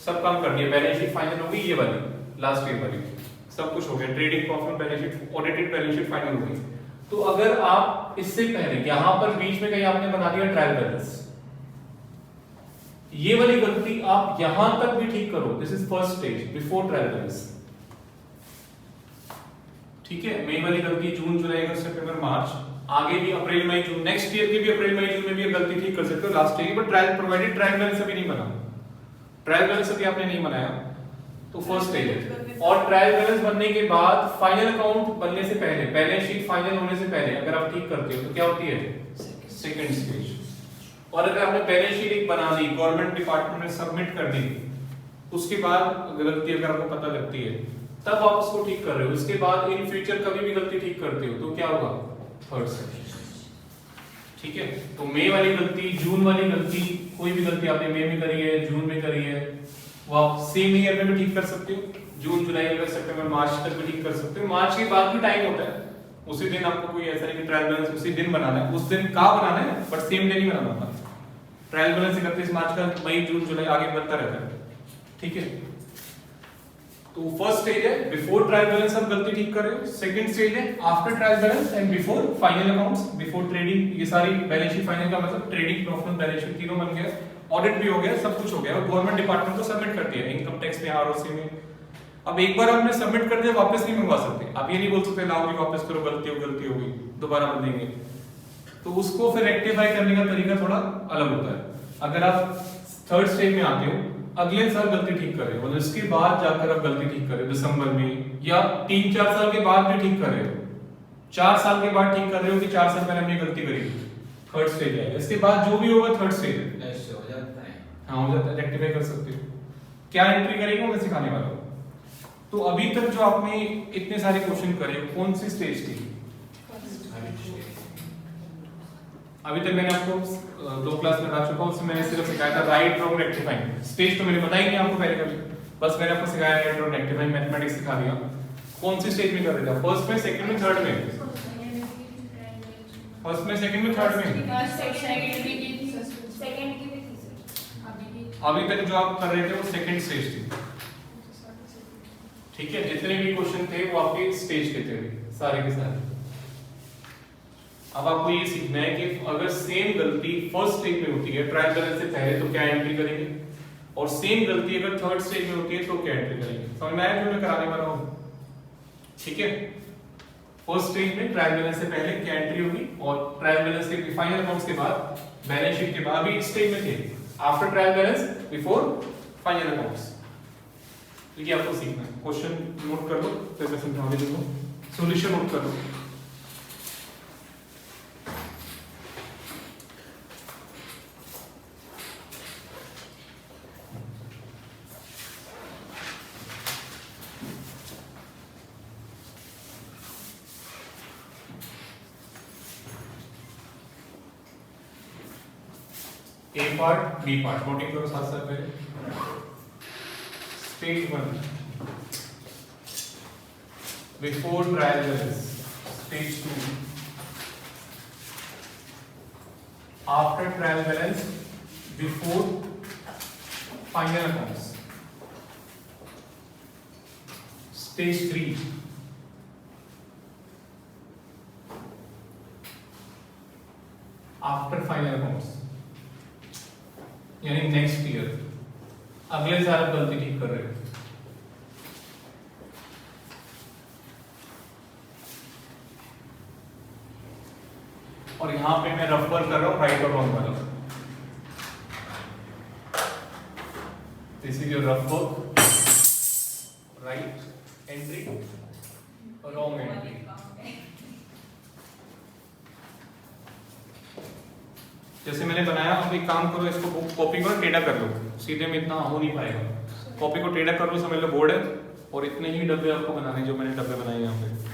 सब काम कर दिया, बैलेंस शीट फाइनल हो गई। ये वाली लास्ट ईयर वाली सब कुछ हो गया, trading profit balance sheet, audited balance sheet final हो गई। तो अगर आप इससे पहले यहां पर बीच में कहीं आपने बना दिया ट्रायल बैलेंस, ये वाली गलती आप यहां तक भी ठीक करो, this is first stage before trial balance. ठीक है, मई वाली गलती जून, जुलाई, अगस्त, सितंबर, मार्च, आगे भी अप्रैल, मई, जून, नेक्स्ट ईयर की भी अप्रैल, मई, जून में भी गलती ठीक कर सकते हो लास्ट ईयर की। But trial provided trial balance अभी नहीं बना, ट्रायल बैलेंस अभी आपने नहीं बनाया, तो फर्स्ट स्टेज है। और ट्रायल बैलेंस बनने के बाद फाइनल अकाउंट बनने से पहले, बैलेंस शीट फाइनल होने से पहले अगर आप ठीक करते हो तो क्या होती है? Second stage. और अगर आपने बैलेंस शीट एक बना दी, गवर्नमेंट डिपार्टमेंट में सबमिट कर दी, उसके बाद गलती अगर आपको पता लगती है तब आप उसको ठीक कर रहे हो, उसके बाद इन फ्यूचर कभी भी गलती ठीक करते हो तो क्या होगा? Third stage. ठीक है, तो मई वाली गलती, जून वाली गलती, कोई भी गलती आपने मई में करी है, जून में करी है, वो आप सेम ईयर में भी ठीक कर सकते हो। जून, जुलाई, अगस्त, सितंबर, मार्च तक भी ठीक कर सकते हो। मार्च के बाद भी टाइम होता है, उसी दिन आपको कोई ऐसा नहीं कि ट्रायल बैलेंस उसी दिन बनाना है, उस दिन का बनाना है, बट सेम डे नहीं बनाना होता। ट्रायल बैलेंस 31 मार्च का मई, जून, जुलाई आगे बनता रहता है। ठीक है, तो फर्स्ट स्टेज है बिफोर ट्रायल बैलेंस आप गलती ठीक कर रहे हो, सेकंड स्टेज है after trial balance and before final accounts, before trading. ये सारी बैलेंस शीट फाइनल का मतलब ट्रेडिंग प्रॉफिट बैलेंस शीट तीनों बन गया, ऑडिट भी हो गया, सब कुछ हो गया और गवर्नमेंट डिपार्टमेंट को सबमिट कर दिया, इनकम टैक्स में, आरओसी में। अब एक बार आपने सबमिट कर दिया वापस नहीं मंगवा सकते, आप ये नहीं बोल सकते लाओ जी वापस करो, गलती हो गई दोबारा बदलेंगे। तो उसको फिर रेक्टिफाई करने का तरीका थोड़ा अलग होता है। अगर आप थर्ड स्टेज में आते हो, अगले साल गलती ठीक कर रहे हो, मतलब इसके बाद जाकर आप गलती ठीक कर रहे हो दिसंबर में, या 3-4 साल के बाद भी ठीक कर रहे हो, 4 साल के बाद ठीक कर रहे हो कि 4 साल पहले हमने गलती करी, थर्ड स्टेज है। इसके बाद जो भी होगा थर्ड स्टेज है, ऐसे हो जाता है। हाँ हो जाता है, रेक्टिफाई कर सकते हो। क्या एंट्री करेंगे मैं सिखाने वाला हूँ। तो अभी तक जो आपने इतने सारे क्वेश्चन करे, कौन सी स्टेज थी? अभी तक मैंने आपको 2 क्लास में बता चुका हूं, उसमें मैंने सिर्फ सिखाया था राइट रॉन्ग रेक्टिफाइंग। स्टेज तो मैंने बताई नहीं आपको पहले कभी, बस मैंने आपको सिखाया राइट रॉन्ग रेक्टिफाइंग, मैथमेटिक्स सिखा दिया। कौन सी स्टेज में कर रहे थे? फर्स्ट में, सेकंड में, थर्ड में? फर्स्ट में, सेकंड में, थर्ड में? सेकंड की भी थी सर। अभी तक जो आप कर रहे थे वो सेकंड स्टेज थी, ठीक है। जितने भी क्वेश्चन थे वो आपके स्टेज के थे सारे के सारे। अब आपको ये सीखना है कि अगर सेम गलती फर्स्ट स्टेज में होती है ट्रायल बैलेंस से पहले, तो क्या एंट्री करेंगे, और सेम गलती अगर थर्ड स्टेज में होती है तो क्या एंट्री करेंगे। समझ में आया जो मैं कराने वाला हूं? ठीक है। फर्स्ट स्टेज में ट्रायल बैलेंस से पहले क्या एंट्री होगी, और ट्रायल बैलेंस के फाइनल अकाउंट्स के बाद, बैलेंस शीट के बाद, अभी इस स्टेज में थे, after trial balance before final accounts. तो ये आपको सीखना है। क्वेश्चन नोट कर लो, फिर मैं समझाने दूंगा। सॉल्यूशन नोट कर लो। ए पार्ट, बी पार्ट नोटिंग करो साथ साथ पहले। Stage 1 before trial balance, stage 2 after trial balance before final accounts, stage 3 after final accounts, यानी नेक्स्ट ईयर, अगले साल आप गलती ठीक कर रहे हो। और यहां पे मैं रफ वर्क कर रहा हूं राइट और रॉन्ग वाला। This is your rough work, right entry, wrong entry. जैसे मैंने बनाया, अब एक काम करो, इसको कॉपी को टेढ़ा कर लो, सीधे में इतना हो नहीं पाएगा। कॉपी को टेढ़ा कर लो, समझ लो बोर्ड है, और इतने ही डब्बे आपको बनाने जो मैंने डब्बे बनाए यहाँ पे।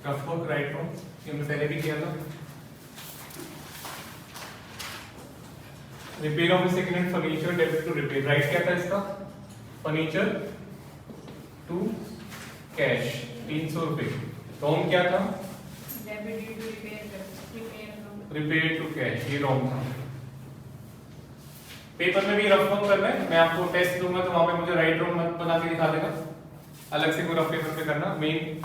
रफ वर्क राइट रॉन्ग, ये हमने पहले भी किया था। Repair of second hand furniture, debit to repair, right क्या था इसका? फर्नीचर टू कैश 300 रुपए। रॉन्ग क्या था? रिपेयर टू कैश, ये रॉन्ग था। पेपर में भी रफ वर्क करना है, मैं आपको टेस्ट दूंगा तो वहां पे मुझे राइट रॉन्ग बना के दिखा देगा, अलग से कोई रफ पेपर पे करना। मेन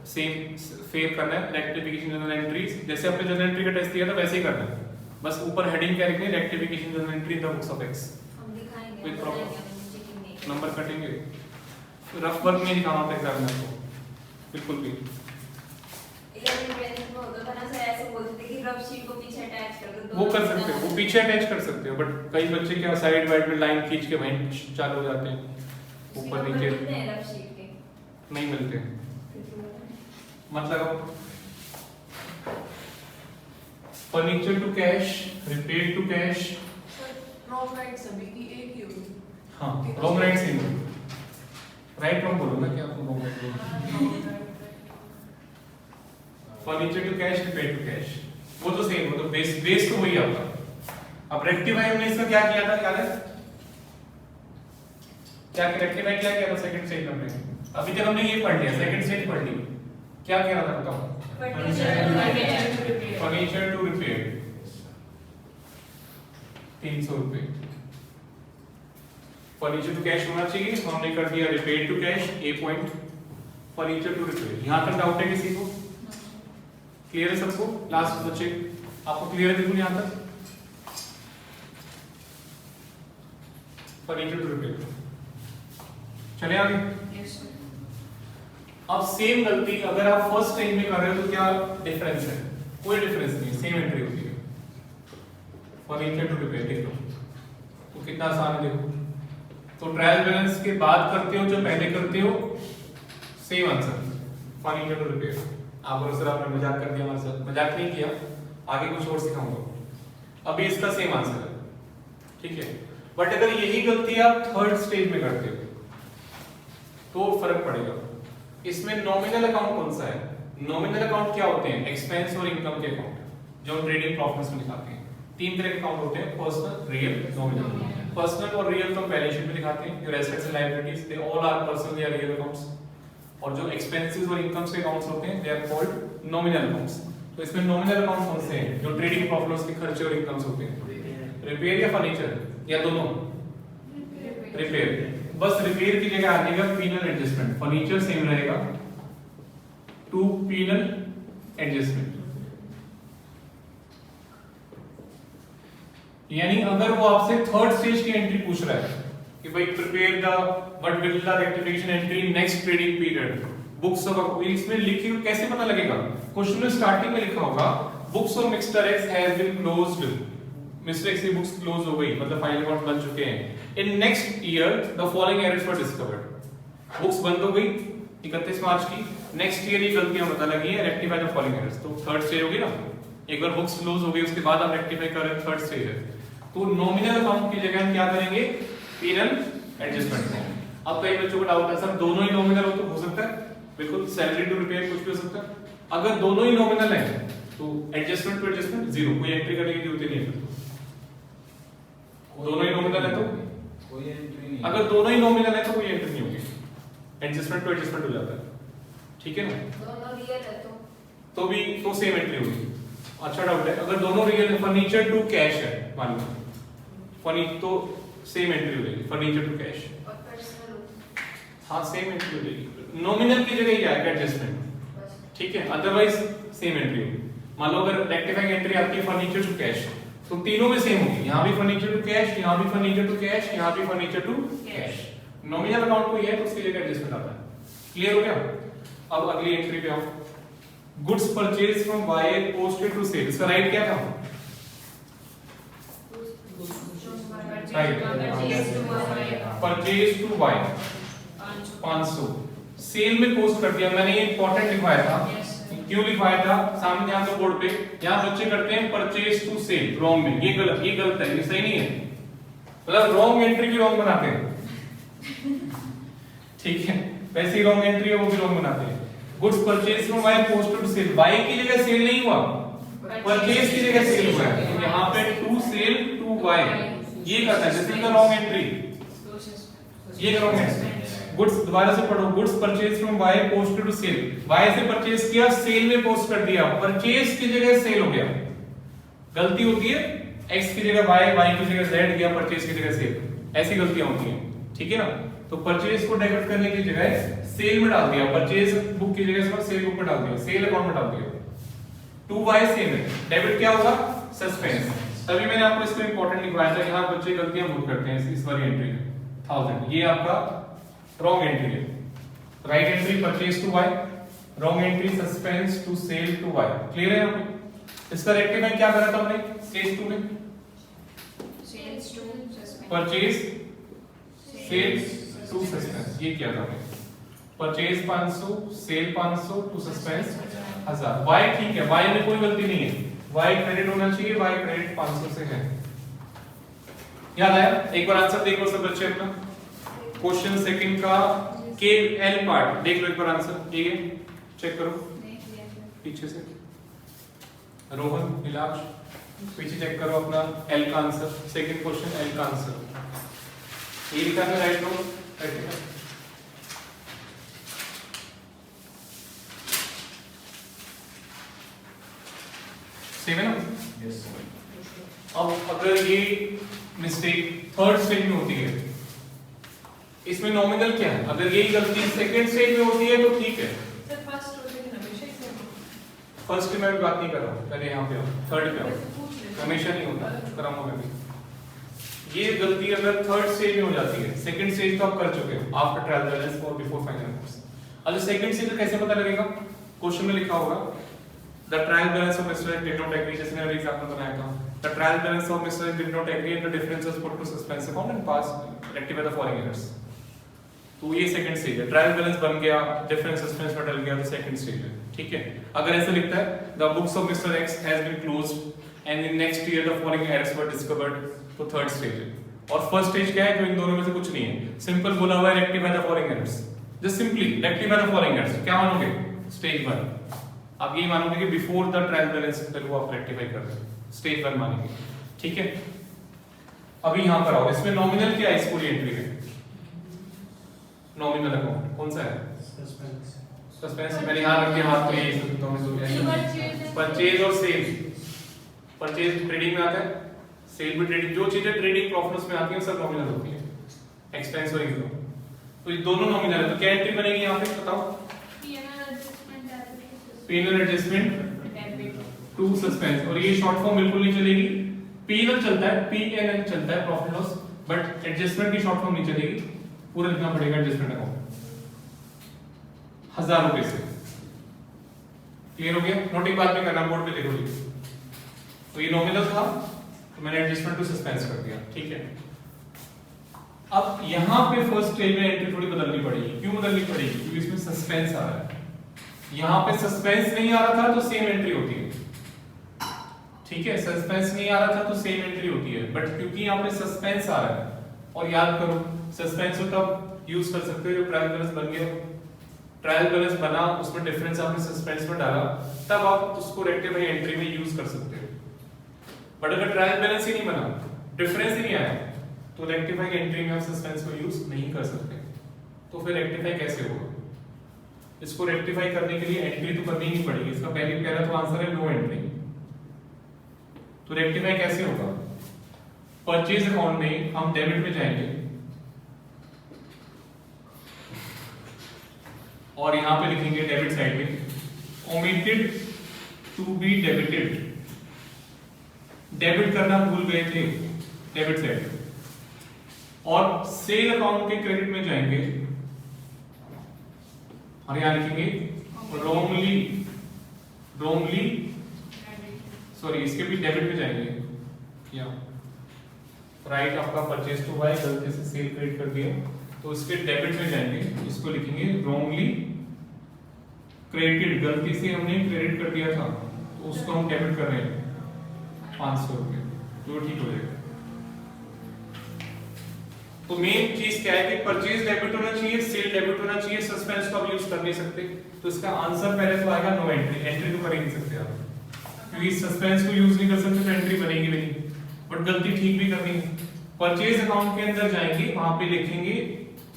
सेम फेयर करना है, रेक्टिफिकेशन जनरल एंट्रीज, जैसे आपने जनरल एंट्री का टेस्ट दिया था वैसे ही करना है, बस ऊपर हेडिंग क्या लिखनी है, rectification general entry in the books of x, हम दिखाएंगे, विद बताएंगे, प्रॉपर हम चेकिंग नहीं नंबर कटेंगे। रफ वर्क में दिखाना होता है एग्जामिनर को, बिल्कुल भी। 11th 12th में होता था ना सर, ऐसे बोलते थे कि रफ शीट को पीछे अटैच कर दो। वो कर सकते हो, वो पीछे अटैच कर सकते हो, बट कई बच्चे क्या साइड वाइड में लाइन खींच के वहीं चालू हो जाते हैं, ऊपर नीचे रफ शीट के नहीं मिलते। मतलब furniture to cash, repair to cash, wrong right सभी की एक ही होगी। हाँ wrong right same right wrong बोलो ना, क्या आपको रॉन्ग राइट बोलो। Furniture to cash, repair to cash, वो तो सेम, वो तो बेस तो वही आपका। अब रेक्टिफाई हमने इसका क्या किया था, याद है क्या रेक्टिफाई क्या किया था सेकंड स्टेज में हमने? अभी तक हमने ये पढ़ लिया, सेकंड स्टेज पढ़ ली, क्या कह रहा था बताओ? फर्नीचर टू रिपेयर 300 रुपए, फर्नीचर टू कैश होना चाहिए, तो हमने कर दिया repair to cash a point, furniture to repair. यहां तक डाउट है किसी को? क्लियर है सबको? लास्ट बच्चे आपको क्लियर है बिल्कुल यहां तक? फर्नीचर टू रिपेयर, चले आगे। अब सेम गलती अगर आप फर्स्ट स्टेज में कर रहे हो तो क्या डिफरेंस है? कोई डिफरेंस नहीं, सेम एंट्री होती है। फर्नीचर टू रिपेयर देख लो तो कितना आसान है, देखो तो ट्रायल बैलेंस के बाद करते हो जो पहले करते हो, same answer furniture to repair. आप बोलो सर आपने मजाक कर दिया हमारे साथ, मजाक नहीं किया, आगे कुछ और सिखाऊंगा। अभी इसका सेम आंसर है, ठीक है। बट अगर यही गलती आप थर्ड स्टेज में करते हो तो फर्क पड़ेगा। इसमें नॉमिनल अकाउंट कौन सा है? नॉमिनल अकाउंट क्या होते हैं? एक्सपेंस और इनकम के अकाउंट जो ट्रेडिंग प्रॉफिट्स में दिखाते हैं। तीन तरह के अकाउंट होते हैं, पर्सनल, रियल, नॉमिनल। पर्सनल और रियल तो बैलेंस शीट में दिखाते हैं, your assets and liabilities they all are personal या रियल अकाउंट्स। और जो एक्सपेंसेस और इनकम्स के अकाउंट्स होते हैं they are called nominal accounts. तो इसमें नॉमिनल अकाउंट कौन से हैं? जो ट्रेडिंग प्रॉफिट्स के खर्चे और इनकम्स होते हैं। रिपेयर या फर्नीचर या दोनों? रिपेयर। बस रिपेयर की जगह आ जाएगा पीनल एडजस्टमेंट, फर्नीचर सेम रहेगा टू पीनल एडजस्टमेंट। यानी अगर वो आपसे थर्ड स्टेज की एंट्री पूछ रहा है कि भाई prepare the what will the rectification entry next trading period, books of, इसमें लिखी कैसे पता लगेगा? क्वेश्चन में स्टार्टिंग में लिखा होगा books of mister X has been closed, mister X की बुक्स क्लोज हो गई, मतलब फाइनल अकाउंट बन चुके हैं। In next year the following errors were discovered, books बंद हो गई 31 मार्च की, नेक्स्ट ईयर ये गलतियां पता लगी है, रेक्टिफाई द फॉलोइंग एरर्स। तो थर्ड स्टेज होगी ना, एक बार बुक्स क्लोज हो गई उसके बाद आप रेक्टिफाई कर रहे हैं, थर्ड स्टेज है। तो नॉमिनल अकाउंट की जगह हम क्या करेंगे? पीनल एडजस्टमेंट करेंगे। अब कई बच्चों को डाउट है सर दोनों ही नॉमिनल हो तो हो सकता है, बिल्कुल सैलरी टू रिपेयर कुछ भी हो सकता है। अगर दोनों ही नॉमिनल है तो एडजस्टमेंट टू एडजस्टमेंट जीरो, कोई एंट्री करने की जरूरत नहीं है। दोनों ही नॉमिनल है तो कोई एंट्री नहीं, अगर दोनों ही नॉमिनल है तो कोई एंट्री नहीं होगी, एडजस्टमेंट टू एडजस्टमेंट हो जाता है, ठीक है ना। दोनों रियल है तो भी तो सेम एंट्री होगी। अच्छा डाउट है, अगर दोनों रियल है, फर्नीचर टू कैश है मान लो, फर्नी तो सेम एंट्री हो जाएगी, फर्नीचर टू कैश, और पर्सनल हाँ सेम एंट्री हो जाएगी। नॉमिनल की जगह ही आएगा एडजस्टमेंट, बस। ठीक है, अदरवाइज सेम एंट्री होगी। मान लो अगर रेक्टिफाइंग एंट्री आपकी है फर्नीचर टू कैश, तो तीनों में सेम होगी, यहाँ भी फर्नीचर टू कैश, यहाँ भी फर्नीचर टू कैश, यहाँ भी furniture to cash. Nominal account कोई है तो उसकी जगह एडजस्टमेंट आता है। क्लियर हो गया? अब अगली एंट्री पे आओ, goods purchase from Y posted to sale, इसका राइट क्या था? परचेज टू वाई 500, सेल में पोस्ट कर दिया मैंने, ये इंपॉर्टेंट लिखवाया था। क्यों लिखवाया था? सामने आपको बोर्ड पे, यहाँ बच्चे करते हैं परचेज टू सेल रॉन्ग में, ये गलत है, ये सही नहीं है, मतलब रॉन्ग एंट्री भी रॉन्ग बनाते हैं, ठीक है, वैसे ही रॉन्ग एंट्री है वो भी रॉन्ग बनाते हैं। Goods purchase from Y posted to sale, Y की जगह सेल नहीं हुआ, परचेज की जगह सेल हुआ है, तो यहाँ पे टू सेल टू वाई ये करता है, this is the wrong entry, ये रॉन्ग है। गुड्स दोबारा से पढ़ो, goods purchase from Y posted to sale, Y से परचेज किया सेल में पोस्ट कर दिया, परचेज की जगह सेल हो गया, गलती होती है, एक्स की जगह वाई, वाई की जगह जेड गया, परचेज की जगह सेल, ऐसी गलतियां होती हैं, ठीक है ना। तो परचेज को डेबिट करने की जगह सेल में डाल दिया, परचेज बुक की जगह से सेल बुक में डाल दिया, सेल अकाउंट में डाल दिया, टू वाई सेम है, डेबिट क्या होगा? सस्पेंस। तभी मैंने आपको इसको इंपॉर्टेंट लिखवाया था, यहाँ बच्चे गलतियां बहुत करते हैं इस वाली एंट्री में, 1000 ये आपका रॉन्ग एंट्री है। Right entry purchase to Y, wrong entry suspense to sale to Y. Clear है यहाँ पे? इसका रेक्टिफाई क्या करा था हमने स्टेज 2 में? Sales to suspense, purchase sales to suspense, ये किया था हमने, purchase 500, sale 500 to suspense 1000। Y ठीक है, वाई में कोई गलती नहीं है, वाई क्रेडिट होना चाहिए, वाई क्रेडिट 500 से है। याद आया? एक बार आंसर देखो सब बच्चे अपना। क्वेश्चन सेकंड का के एल पार्ट देख लो एक बार आंसर, ठीक है चेक करो पीछे से। रोहन नीलाक्ष पीछे चेक करो अपना एल का आंसर, सेकंड क्वेश्चन एल का आंसर ये लिखा है राइट नो राइट। सेम है ना? यस अब अगर ये मिस्टेक थर्ड स्टेज में होती है, इसमें नॉमिनल क्या है? अगर यही गलती सेकंड स्टेज में होती है तो ठीक है। सर फर्स्ट और सेकंड हमेशा ही सेम फर्स्ट की मैं भी बात नहीं कर रहा हूँ, पहले यहाँ पे आओ, थर्ड पे आओ, पूछ लेते हमेशा नहीं होता क्रमों में भी। ये गलती अगर थर्ड स्टेज में हो जाती है, सेकंड स्टेज तो आप कर चुके हो आफ्टर ट्रायल बैलेंस और बिफोर फाइनल कोर्स। अब सेकंड स्टेज कैसे पता लगेगा? क्वेश्चन में लिखा होगा the trial balance of mister did not agree, जैसे मैंने एग्जांपल बनाया था, the trial balance of mister did not agree and the difference was put to suspense account and pass rectify the following errors. तो ये second stage है, trial balance बन गया, difference suspense में डल गया तो सेकंड स्टेज है, ठीक है। अगर ऐसा लिखता है the books of mister X has been closed and in next year the following errors were discovered, तो थर्ड स्टेज है। और फर्स्ट स्टेज क्या है? जो इन दोनों में से कुछ नहीं है, सिंपल बोला हुआ है rectify the following errors, just simply rectify the following errors. क्या मानोगे? स्टेज 1 आप ये मानोगे कि बिफोर द ट्रायल बैलेंस को आप रेक्टिफाई कर रहे हो, स्टेज 1 मानेंगे, ठीक है। अभी यहां पर आओ, इसमें नॉमिनल क्या है? इस पूरी एंट्री में नॉमिनल अकाउंट कौन सा है? सस्पेंस। मैंने यहां रख दिया हाथ पे, ये तो मैं परचेज और सेल। परचेज ट्रेडिंग में आता है, सेल भी ट्रेडिंग, जो चीजें ट्रेडिंग प्रॉफिट्स में आती हैं सब नॉमिनल होती है, एक्सपेंस और इनकम, तो ये दोनों नॉमिनल है। तो क्या एंट्री बनेगी यहां पे बताओ? P&L एडजस्टमेंट टू सस्पेंस, और ये शॉर्ट फॉर्म बिल्कुल नहीं चलेगी। P&L चलता है, P&L चलता है प्रॉफिट लॉस, बट एडजस्टमेंट की शॉर्ट फॉर्म नहीं चलेगी, पूरा लिखना पड़ेगा एडजस्टमेंट अकाउंट 1000 रुपए से। क्लियर हो गया? नोटिंग बाद में करना, बोर्ड पे देखो। तो ये नॉमिनल था तो मैंने एडजस्टमेंट टू सस्पेंस कर दिया, ठीक है। अब यहां पे फर्स्ट स्टेज में एंट्री थोड़ी बदलनी पड़ेगी। क्यों बदलनी पड़ेगी? क्योंकि इसमें सस्पेंस आ रहा है, यहां पे सस्पेंस नहीं आ रहा था तो सेम एंट्री होती है, ठीक है। सस्पेंस नहीं आ रहा था तो सेम एंट्री होती है, बट क्योंकि यहां पे सस्पेंस आ रहा है, और याद करो सस्पेंस को तब यूज कर सकते हो जब ट्रायल बैलेंस बन गया, ट्रायल बैलेंस बना, उसमें डिफरेंस आपने सस्पेंस में डाला, तब आप उसको रेक्टिफाई एंट्री में यूज कर सकते हो। बट अगर ट्रायल बैलेंस ही नहीं बना, डिफरेंस ही नहीं आया, तो रेक्टिफाई एंट्री में आप सस्पेंस को यूज नहीं कर सकते। तो फिर रेक्टिफाई कैसे होगा? इसको रेक्टिफाई करने के लिए एंट्री तो करनी ही पड़ेगी। इसका पहला तो आंसर है नो एंट्री। तो रेक्टिफाई कैसे होगा? परचेज अकाउंट में हम डेबिट में जाएंगे और यहां पे लिखेंगे डेबिट साइड में omitted to be debited. Debit करना भूल गए थे डेबिट साइड, और सेल अकाउंट के क्रेडिट में जाएंगे और यहां लिखेंगे रोंगली सॉरी, इसके भी डेबिट में जाएंगे। या राइट आपका परचेज टू बाय, गलती से सेल क्रेडिट कर दिया तो इसके डेबिट में जाएंगे, इसको लिखेंगे रोंगली क्रेडिटेड, गलती से हमने क्रेडिट कर दिया था तो उसको हम डेबिट कर रहे हैं 500 रुपए, तो ठीक हो जाएगा। तो मेन चीज क्या है कि परचेज डेबिट होना चाहिए, सेल डेबिट होना चाहिए, सस्पेंस को आप यूज कर नहीं सकते। तो इसका आंसर पहले तो आएगा नो एंट्री। एंट्री तो कर ही नहीं सकते आप, क्योंकि सस्पेंस को यूज नहीं कर सकते तो एंट्री बनेगी भी नहीं, बट गलती ठीक भी करनी है। परचेज अकाउंट के अंदर जाएंगे, वहां पे लिखेंगे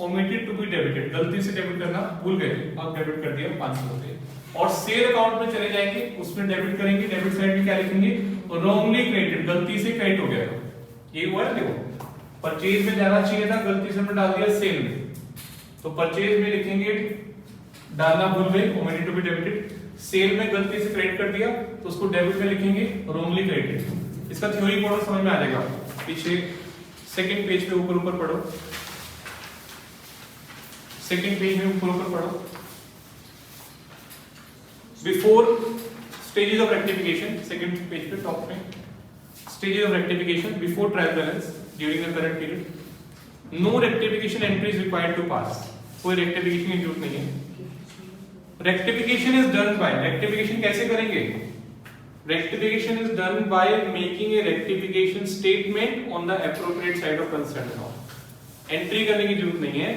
ओमिटेड टू बी डेबिटेड, गलती से डेबिट करना भूल गए थे, अब डेबिट कर दिया 500 रुपए। और सेल अकाउंट में चले जाएंगे, उसमें डेबिट करेंगे, डेबिट साइड में क्या लिखेंगे रोंगली क्रेडिटेड, गलती से क्रेडिट हो गया था, ये हुआ है। देखो परचेज में जाना चाहिए था, गलती से हमने डाल दिया सेल में, तो परचेज में लिखेंगे डालना भूल गए omitted to be debited, sale में गलती से क्रेडिट कर दिया तो उसको डेबिट में लिखेंगे रोंगली क्रेडिटेड। इसका थ्योरी पढ़ो, समझ में आ जाएगा। पीछे सेकंड पेज पे ऊपर ऊपर पढ़ो, सेकंड पेज में ऊपर ऊपर पढ़ो। Before stages of rectification, second page पे टॉप में stages of rectification before trial balance during the current period, no rectification entry is required to pass, कोई रेक्टिफिकेशन की जरूरत नहीं है। Rectification is done by, rectification कैसे करेंगे? Rectification is done by making a rectification statement on the appropriate side of concern account. Entry करने की जरूरत नहीं है।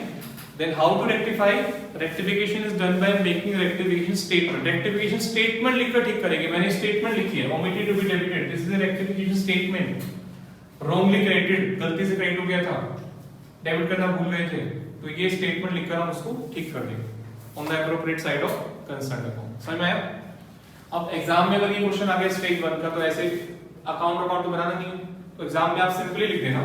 Then how to rectify, rectification is done by making rectification statement. Rectification statement लिखकर ठीक करेंगे। मैंने स्टेटमेंट लिखी है, omitted to be debited, this is a rectification statement. wrongly credited, गलती से क्रेडिट हो गया था, डेबिट करना भूल गए थे, तो ये स्टेटमेंट लिखकर हम उसको ठीक कर देंगे on the appropriate side of concern account. समझ में आया? अब एग्जाम में अगर ये क्वेश्चन आ गया स्टेज 1 का, तो ऐसे अकाउंट तो बनाना नहीं है, तो एग्जाम में आप सिंपली लिख देना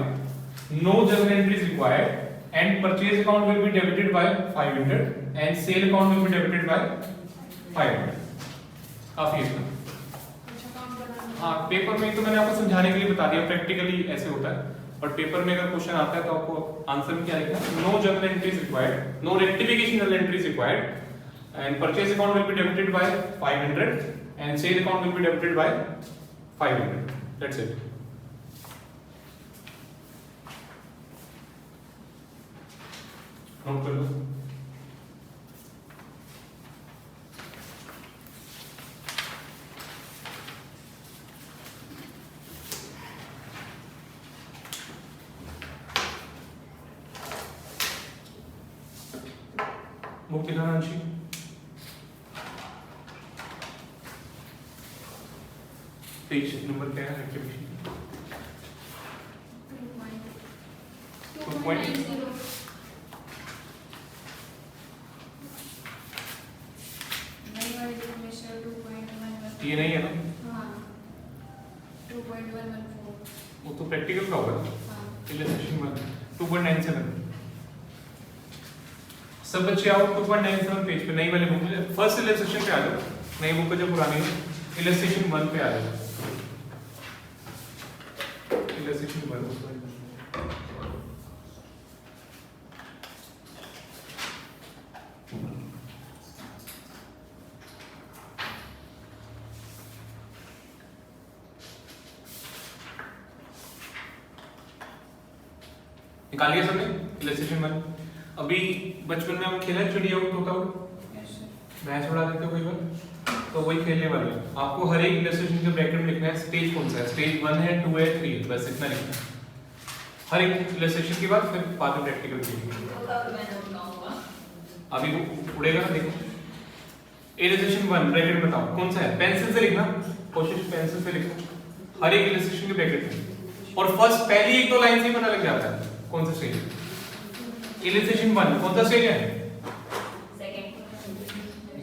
no journal entries required and purchase account will be debited by 500 and sale account will be debited by 500। काफी है इसमें। हाँ, पेपर में तो मैंने आपको समझाने के लिए बता दिया, प्रैक्टिकली ऐसे होता है, और पेपर में अगर क्वेश्चन आता है तो आपको आंसर में क्या लिखना है, no journal entries required, no rectification journal entries required and purchase account will be debited by 500 and sale account will be debited by 500। That's it. Note कर लो। बुक दिखाना अंशी। पेज नंबर क्या है? रेक्टिफिकेशन 2.90। ये नहीं है ना? हाँ 2.114। वो तो प्रैक्टिकल का होगा। इलस्ट्रेशन 1 2.97। सब बच्चे आओ 2.97 पेज पे, नई वाले बुक में फर्स्ट इलस्ट्रेशन पे आ जाओ, नई बुक जो पुरानी है इलस्ट्रेशन 1 पे आ जाओ। इलस्ट्रेशन 1 निकालिए सबने इलस्ट्रेशन 1। अभी बचपन में हम खेला चिड़िया उठ होता हो, मैच उड़ा देते हो कई बार, तो वही खेलने वाले हैं। आपको हर एक इलस्ट्रेशन के ब्रैकेट में लिखना है स्टेज कौन सा है, स्टेज 1 है, 2 है, 3 है, बस इतना लिखना है हर एक इलस्ट्रेशन के बाद, फिर बाद में प्रैक्टिकल कीजिए। अभी वो उड़ेगा, देखो इलस्ट्रेशन 1 ब्रैकेट में बताओ कौन सा है, पेंसिल से लिखना, कोशिश पेंसिल से लिखो हर एक इलस्ट्रेशन के ब्रैकेट में, और फर्स्ट पहली 1-2 लाइन से ही पता लग जाता है कौन सा स्टेज है। इलस्ट्रेशन 1 कौन सा स्टेज है? सेकंड।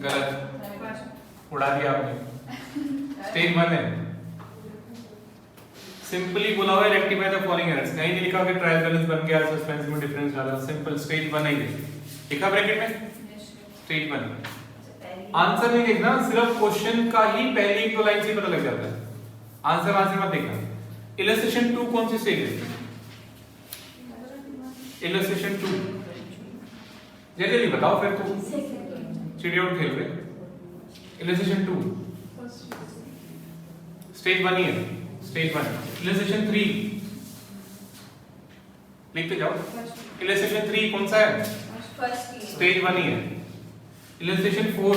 गलत, उड़ा दिया आपने, स्टेज 1 है। सिंपली बोला हुआ है रेक्टिफाई द फॉलोइंग एरर्स, कहीं नहीं लिखा कि ट्रायल बैलेंस बन गया, सस्पेंस में डिफरेंस डाला, सिंपल स्टेज 1 ही लिखा ब्रैकेट में, स्टेज 1। आंसर नहीं देखना, सिर्फ क्वेश्चन का ही पहली 1-2 लाइन से पता लग जाता है, आंसर मत देखना। इलस्ट्रेशन 2 कौन सी स्टेज है? इलस्ट्रेशन 2 जल्दी बताओ, फिर तो चिड़िया उड़ खेल रहे। इलस्ट्रेशन 2 स्टेज 1 ही है, स्टेज 1। इलस्ट्रेशन 3 लिखते जाओ, इलस्ट्रेशन 3 कौन सा है? स्टेज 1 ही है। इलस्ट्रेशन 4,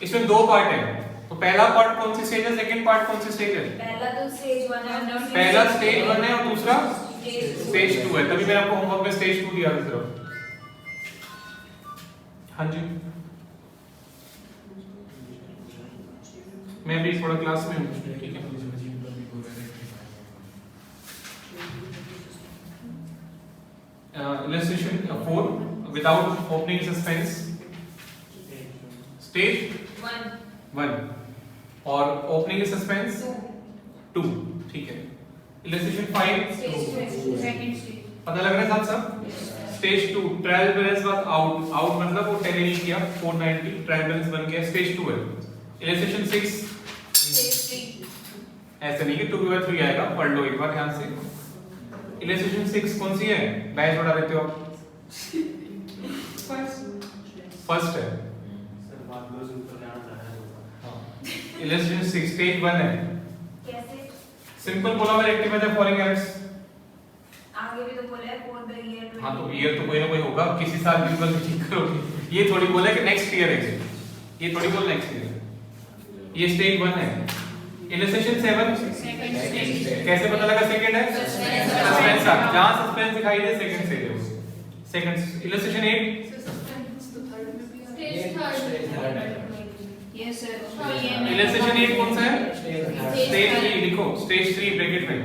इसमें 2 पार्ट है, तो पहला पार्ट कौन सी स्टेज है, सेकंड पार्ट कौन सी स्टेज है? पहला तो स्टेज 1 है, पहला स्टेज 1 है और दूसरा स्टेज 2 है, तभी मैंने आपको होमवर्क में स्टेज 2 दिया था सिर्फ। हाँ जी, मैं भी थोड़ा क्लास में हूँ, ठीक है। Illustration 4 without opening suspense, stage 1 और ओपनिंग सस्पेंस 2, ठीक है। Illustration 5 second stage. पता लग रहा है साहब सब? Stage 2 trial balance was out, out मतलब वो टैली नहीं किया, 490 ट्रायल बैलेंस बन गया, स्टेज 2 है। इलस्ट्रेशन 6 ऐसे नहीं कि 2 के बाद 3 आएगा, पढ़ लो एक बार ध्यान से। इलस्ट्रेशन 6 कौन सी है? बैच उड़ा देते हो आप। फर्स्ट है। सर बात लो से ऊपर जाना चाह रहा है। इलस्ट्रेशन 6 स्टेज 1 है। कैसे? सिंपल बोला मैं रेक्टिफाई द फॉलोइंग एरर्स। आगे भी तो बोला है फॉर द ईयर। हाँ तो ईयर तो कोई ना कोई होगा, किसी साल भी बस ठीक करोगे। ये थोड़ी बोला है कि नेक्स्ट ईयर है, ये थोड़ी बोल नेक्स्ट ईयर है। ये स्टेज 1 है। Illustration 7 second stage. कैसे पता लगा सेकंड है? सस्पेंस साथ जहां सस्पेंस दिखाई दे सेकंड स्टेज है। सेकंड इलस्ट्रेशन 8 सस्पेंस तो थर्ड में भी आता है। स्टेज थर्ड है। यस सर इलस्ट्रेशन 8 कौन सा है? स्टेज 3 लिखो, स्टेज 3 ब्रैकेट में।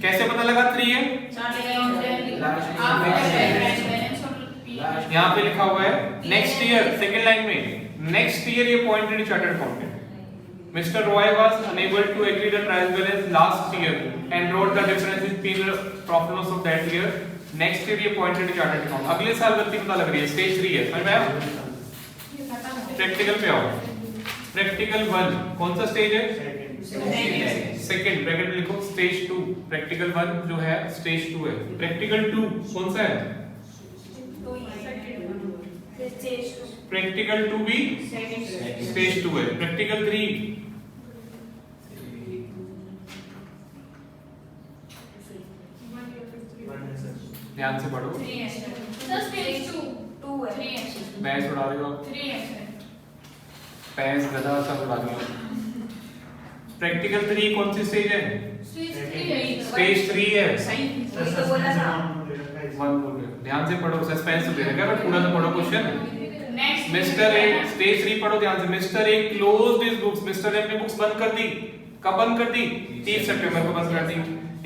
कैसे पता लगा 3 है? यहाँ पे लिखा हुआ है नेक्स्ट ईयर, सेकंड लाइन में नेक्स्ट ईयर ये appointed chartered accountant Mr. Roy was unable to agree the trial balance last year and wrote the difference in penal profit loss of that year. Next year he appointed a chartered accountant. अगले साल गलती पता लग रही है, stage 3 है, समझ में आया? प्रैक्टिकल पे आओ। प्रैक्टिकल 1 कौन सा स्टेज है? सेकंड ब्रैकेट में लिखो, स्टेज 2। प्रैक्टिकल 1 जो है स्टेज 2 है। प्रैक्टिकल 2 कौन सा है? प्रैक्टिकल 2 भी स्टेज 2 है। प्रैक्टिकल 3 ध्यान से पढ़ो। भैंस उड़ा रही हो, भैंस गधा सब उड़ा रही हो। प्रैक्टिकल 3 कौन सी स्टेज है? स्टेज 3 है। वन बोल रहे हो, ध्यान से पढ़ो, सस्पेंस तो दे रखा है पूरा तो पढ़ो क्वेश्चन। मिस्टर ए स्टेज 3 पढ़ो ध्यान से। Mister a closed his books, mister A अपनी बुक्स बंद कर दी। कब बंद कर दी? 30 सितंबर को बंद कर दी।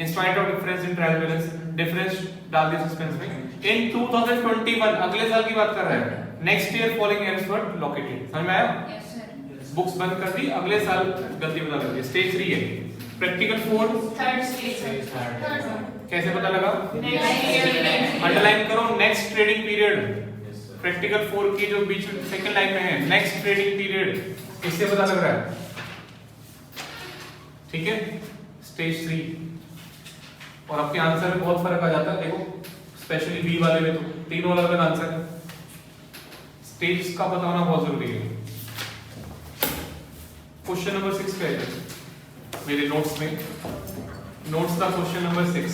In spite of difference in trial balance, difference डाल दी सस्पेंस में। इन 2021 अगले साल की बात कर रहा है। Next year following years were located, समझ में आया? बुक्स बंद कर दी, अगले साल गलती पता लग गई, स्टेज 3 है। प्रैक्टिकल 4 कैसे पता लगा? अंडरलाइन करो, नेक्स्ट ट्रेडिंग पीरियड। प्रैक्टिकल 4 की जो बीच में सेकंड लाइन में है, नेक्स्ट ट्रेडिंग पीरियड, इससे पता लग रहा है, ठीक है? स्टेज 3। और आपके आंसर में बहुत फर्क आ जाता है, देखो स्पेशली बी वाले में तो तीनों अलग अलग आंसर है। स्टेज का पता होना बहुत जरूरी है। क्वेश्चन नंबर 6 पे है मेरे नोट्स में, नोट्स का क्वेश्चन नंबर 6।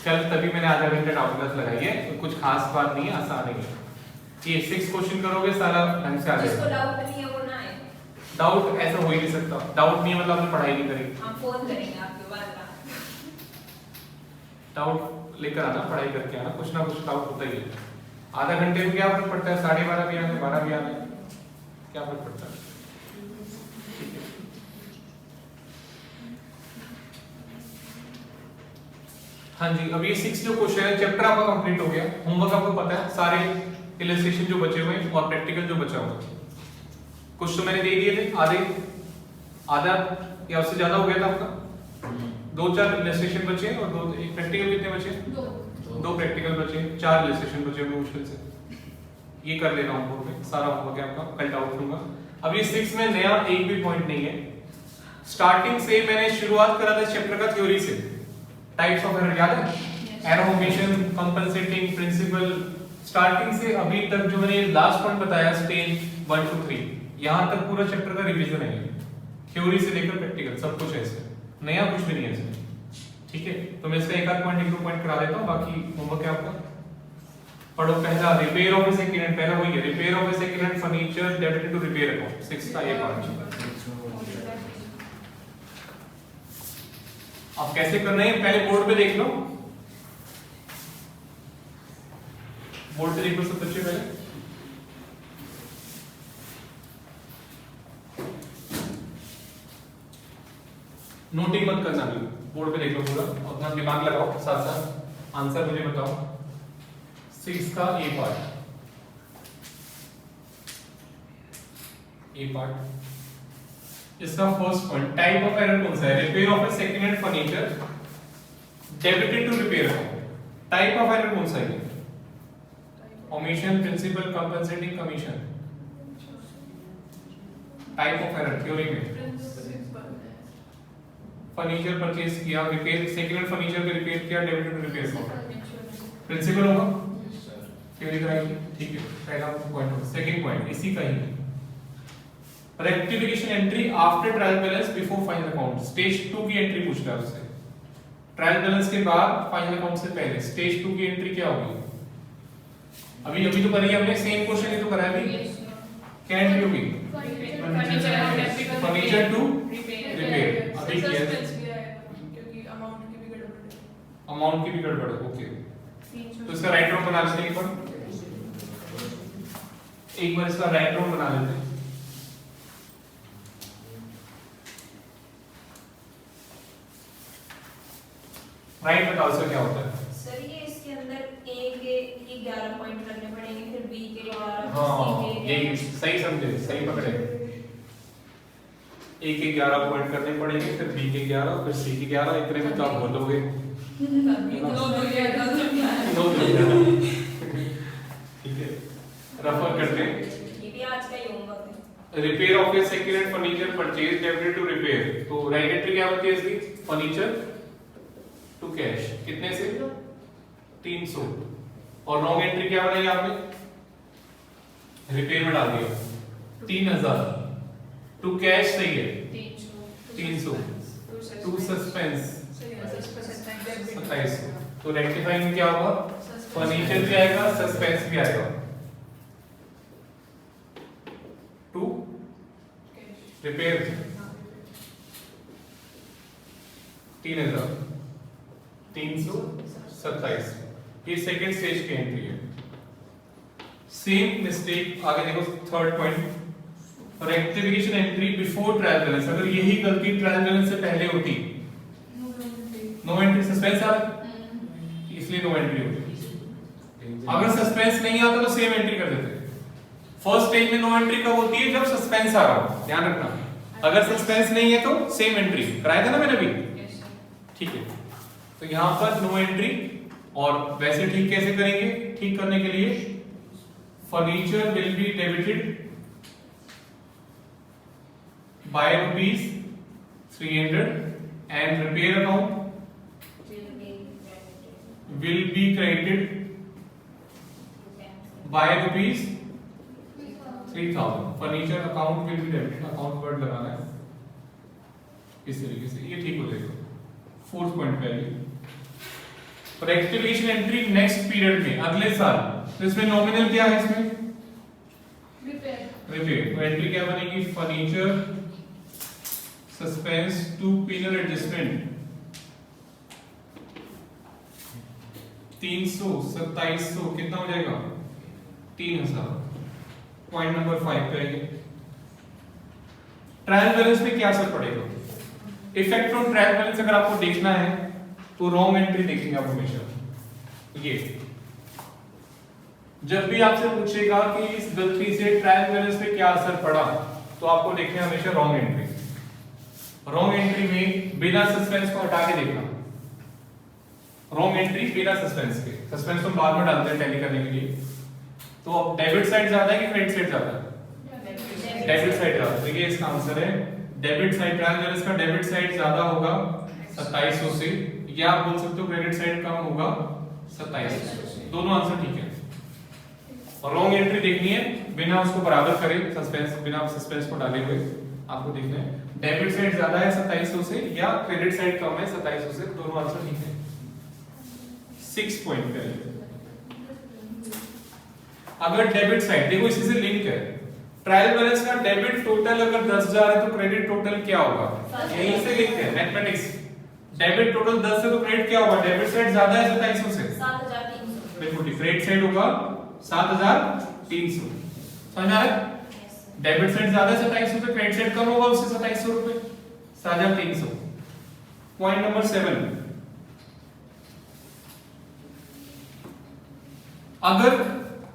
कल तभी मैंने आधा घंटा डाउट लगाई है, तो कुछ खास बात नहीं है, आसान है। ये 6 क्वेश्चन करोगे सारा ढंग से आ जाएगा। जिसको डाउट नहीं है वो ना आए। डाउट ऐसा हो ही नहीं सकता, डाउट नहीं है मतलब आपने पढ़ाई नहीं करी। हम फोन करेंगे आपके बाद ना। डाउट लेकर आना, पढ़ाई करके आना, कुछ ना कुछ डाउट होता ही है। आधा घंटे में क्या फर्क पड़ता है? 12:30 भी आने, 12 भी आने, क्या फर्क पड़ता है? ठीक है। हाँ जी, अब ये 6 जो क्वेश्चन है, चैप्टर आपका कंप्लीट हो गया। होमवर्क आपको पता है, सारे इलस्ट्रेशन जो बचे हुए हैं और प्रैक्टिकल जो बचा हुआ है। कुछ तो मैंने दे दिए थे, आधा या उससे ज्यादा हो गया था आपका। 2-4 इलस्ट्रेशन बचे और एक प्रैक्टिकल। कितने बचे? 2 प्रैक्टिकल बचे, 4 इलस्ट्रेशन बचे हुए मुश्किल से। ये कर लेना होमवर्क में, सारा होमवर्क है आपका, कल डाउट लूंगा। अब ये 6 में नया एक भी पॉइंट नहीं है। स्टार्टिंग से मैंने शुरुआत करा था चैप्टर का थ्योरी से। टाइप्स ऑफ एरर याद है? Error omission, compensating, principle. Starting से अभी तक जो मैंने लास्ट पॉइंट बताया स्टेज 1 to 3, यहां तक पूरा चैप्टर का रिवीजन है। थ्योरी से लेकर प्रैक्टिकल सब कुछ है इसमें, नया कुछ भी नहीं है इसमें, ठीक है? तो मैं इसका एक आध पॉइंट 1-2 पॉइंट करा देता हूं, बाकी होमवर्क है आपका। पढ़ो पहला, repair of a second hand, पहला वही है, repair of a second hand furniture debited to repair account, 6 का ये पार्ट। अब कैसे करना है पहले बोर्ड पे देख लो, बोर्ड पे देखो सब बच्चे पहले। नोटिंग मत करना, भी बोर्ड पे देख लो पूरा और अपना दिमाग लगाओ, साथ साथ आंसर मुझे बताओ। 6 का ए पार्ट, इसका first point, type of error कौन सा है? Repair of a second hand furniture debited to repair account. Type of error कौन सा है? Omission, principle, compensating, commission. Type of error theory में फर्नीचर परचेज किया, रिपेयर, सेकंड हैंड फर्नीचर का repair किया, debited to repair account. Principle होगा, theory कराएंगे, ठीक है? पहला पॉइंट होगा। सेकंड पॉइंट इसी का ही है, rectification entry after trial balance before final account. Stage 2 की एंट्री पूछ रहा है उससे, ट्रायल बैलेंस के बाद फाइनल अकाउंट से पहले स्टेज 2 की एंट्री क्या होगी? अभी तो करी है हमने, सेम क्वेश्चन ही तो करा है अभी। क्या एंट्री होगी? फर्नीचर टू रिपेयर अभी किया है, सस्पेंस भी आएगा क्योंकि अमाउंट की भी गड़बड़ है। अमाउंट की भी गड़बड़ है। ओके, तो इसका राइट रॉन्ग बना लेते हैं एक बार इसका राइट रॉन्ग बना लेते हैं। राइट बताओ इसका क्या होता है। सर ये इसके अंदर ए के 11 पॉइंट करने पड़ेंगे, फिर बी के 11, हाँ सी के यही सही समझे, सही पकड़े। ए के 11 पॉइंट करने पड़ेंगे, फिर बी के 11, फिर सी के 11, इतने में तो आप बोलोगे ठीक है। रेफर करते हैं, ये भी आज का ही होमवर्क है। Repair of a second hand furniture purchase debited to repair. तो राइट एंट्री क्या होती है इसकी, फर्नीचर टू कैश कितने से 300, और रॉन्ग एंट्री क्या बनाई आपने, रिपेयर में डाल दिया 3000, टू कैश सही है 300, टू सस्पेंस 2700। तो रेक्टिफाइंग क्या होगा, फर्नीचर भी आएगा सस्पेंस भी आएगा, टू रिपेयर 3000 327। ये सेकंड स्टेज की एंट्री है। सेम मिस्टेक आगे देखो, third point, rectification entry before trial balance. अगर यही गलती ट्रायल बैलेंस से पहले होती, नो एंट्री सस्पेंस आ रहा, इसलिए नो एंट्री होती। अगर सस्पेंस नहीं आता तो सेम एंट्री कर देते। फर्स्ट स्टेज में नो एंट्री कब होती है, जब सस्पेंस आ रहा हो, ध्यान रखना। अगर सस्पेंस नहीं है तो सेम एंट्री कराया था ना मैंने अभी, ठीक है। तो यहां पर नो एंट्री, और वैसे ठीक कैसे करेंगे, ठीक करने के लिए furniture will be debited bye ₹300 and repair account will be credited by ₹3000। Furniture account will be debited, account word लगाना है इस तरीके से, ये ठीक हो जाएगा। फोर्थ पॉइंट पे रेक्टिफिकेशन एंट्री नेक्स्ट पीरियड में, अगले साल। तो इसमें नॉमिनल क्या है, इसमें रिपेयर। तो एंट्री क्या बनेगी, furniture suspense to P and L adjustment 300 2700 कितना हो जाएगा 3000। पॉइंट नंबर 5 पे आइए, ट्रायल बैलेंस में क्या असर पड़ेगा, इफेक्ट ऑन ट्रायल बैलेंस अगर आपको देखना है तो रॉन्ग एंट्री देखेंगे आप हमेशा। ये जब भी आपसे पूछेगा कि इस गलती से ट्रायल बैलेंस पे क्या असर पड़ा, तो आपको देखना है हमेशा रॉन्ग एंट्री। रॉन्ग एंट्री में बिना सस्पेंस को हटा के देखना, रॉन्ग एंट्री बिना सस्पेंस के, सस्पेंस तो बाद में डालते हैं टैली करने के लिए। तो डेबिट साइड ज्यादा है कि क्रेडिट साइड ज्यादा है, डेबिट साइड ज्यादा। तो ये इसका आंसर है डेबिट साइड। ट्रायल बैलेंस का डेबिट साइड ज्यादा होगा 2700 से, या आप बोल सकते हो क्रेडिट साइड कम होगा 2700 से। दोनों आंसर ठीक है। और रॉन्ग एंट्री देखनी है बिना उसको बराबर करे, सस्पेंस बिना सस्पेंस को डाले हुए आपको देखना है डेबिट साइड ज्यादा है 2700 से या क्रेडिट साइड कम है 2700 से। दोनों आंसर ठीक है। 6 पॉइंट पे अगर डेबिट साइड देखो, इसी से लिंक है। ट्रायल बैलेंस का डेबिट टोटल अगर 10,000 है तो क्रेडिट टोटल क्या होगा, यहीं से लिंक है मैथमेटिक्स। डेबिट टोटल 10 है तो क्रेडिट क्या होगा, डेबिट साइड ज्यादा है 2700 से, 7300। बिल्कुल ठीक, क्रेडिट साइड होगा 7300। समझ आ रहा है, डेबिट साइड ज्यादा है 2700 से, क्रेडिट साइड कम होगा उससे 2700 रुपए, 7300। पॉइंट नंबर 7, अगर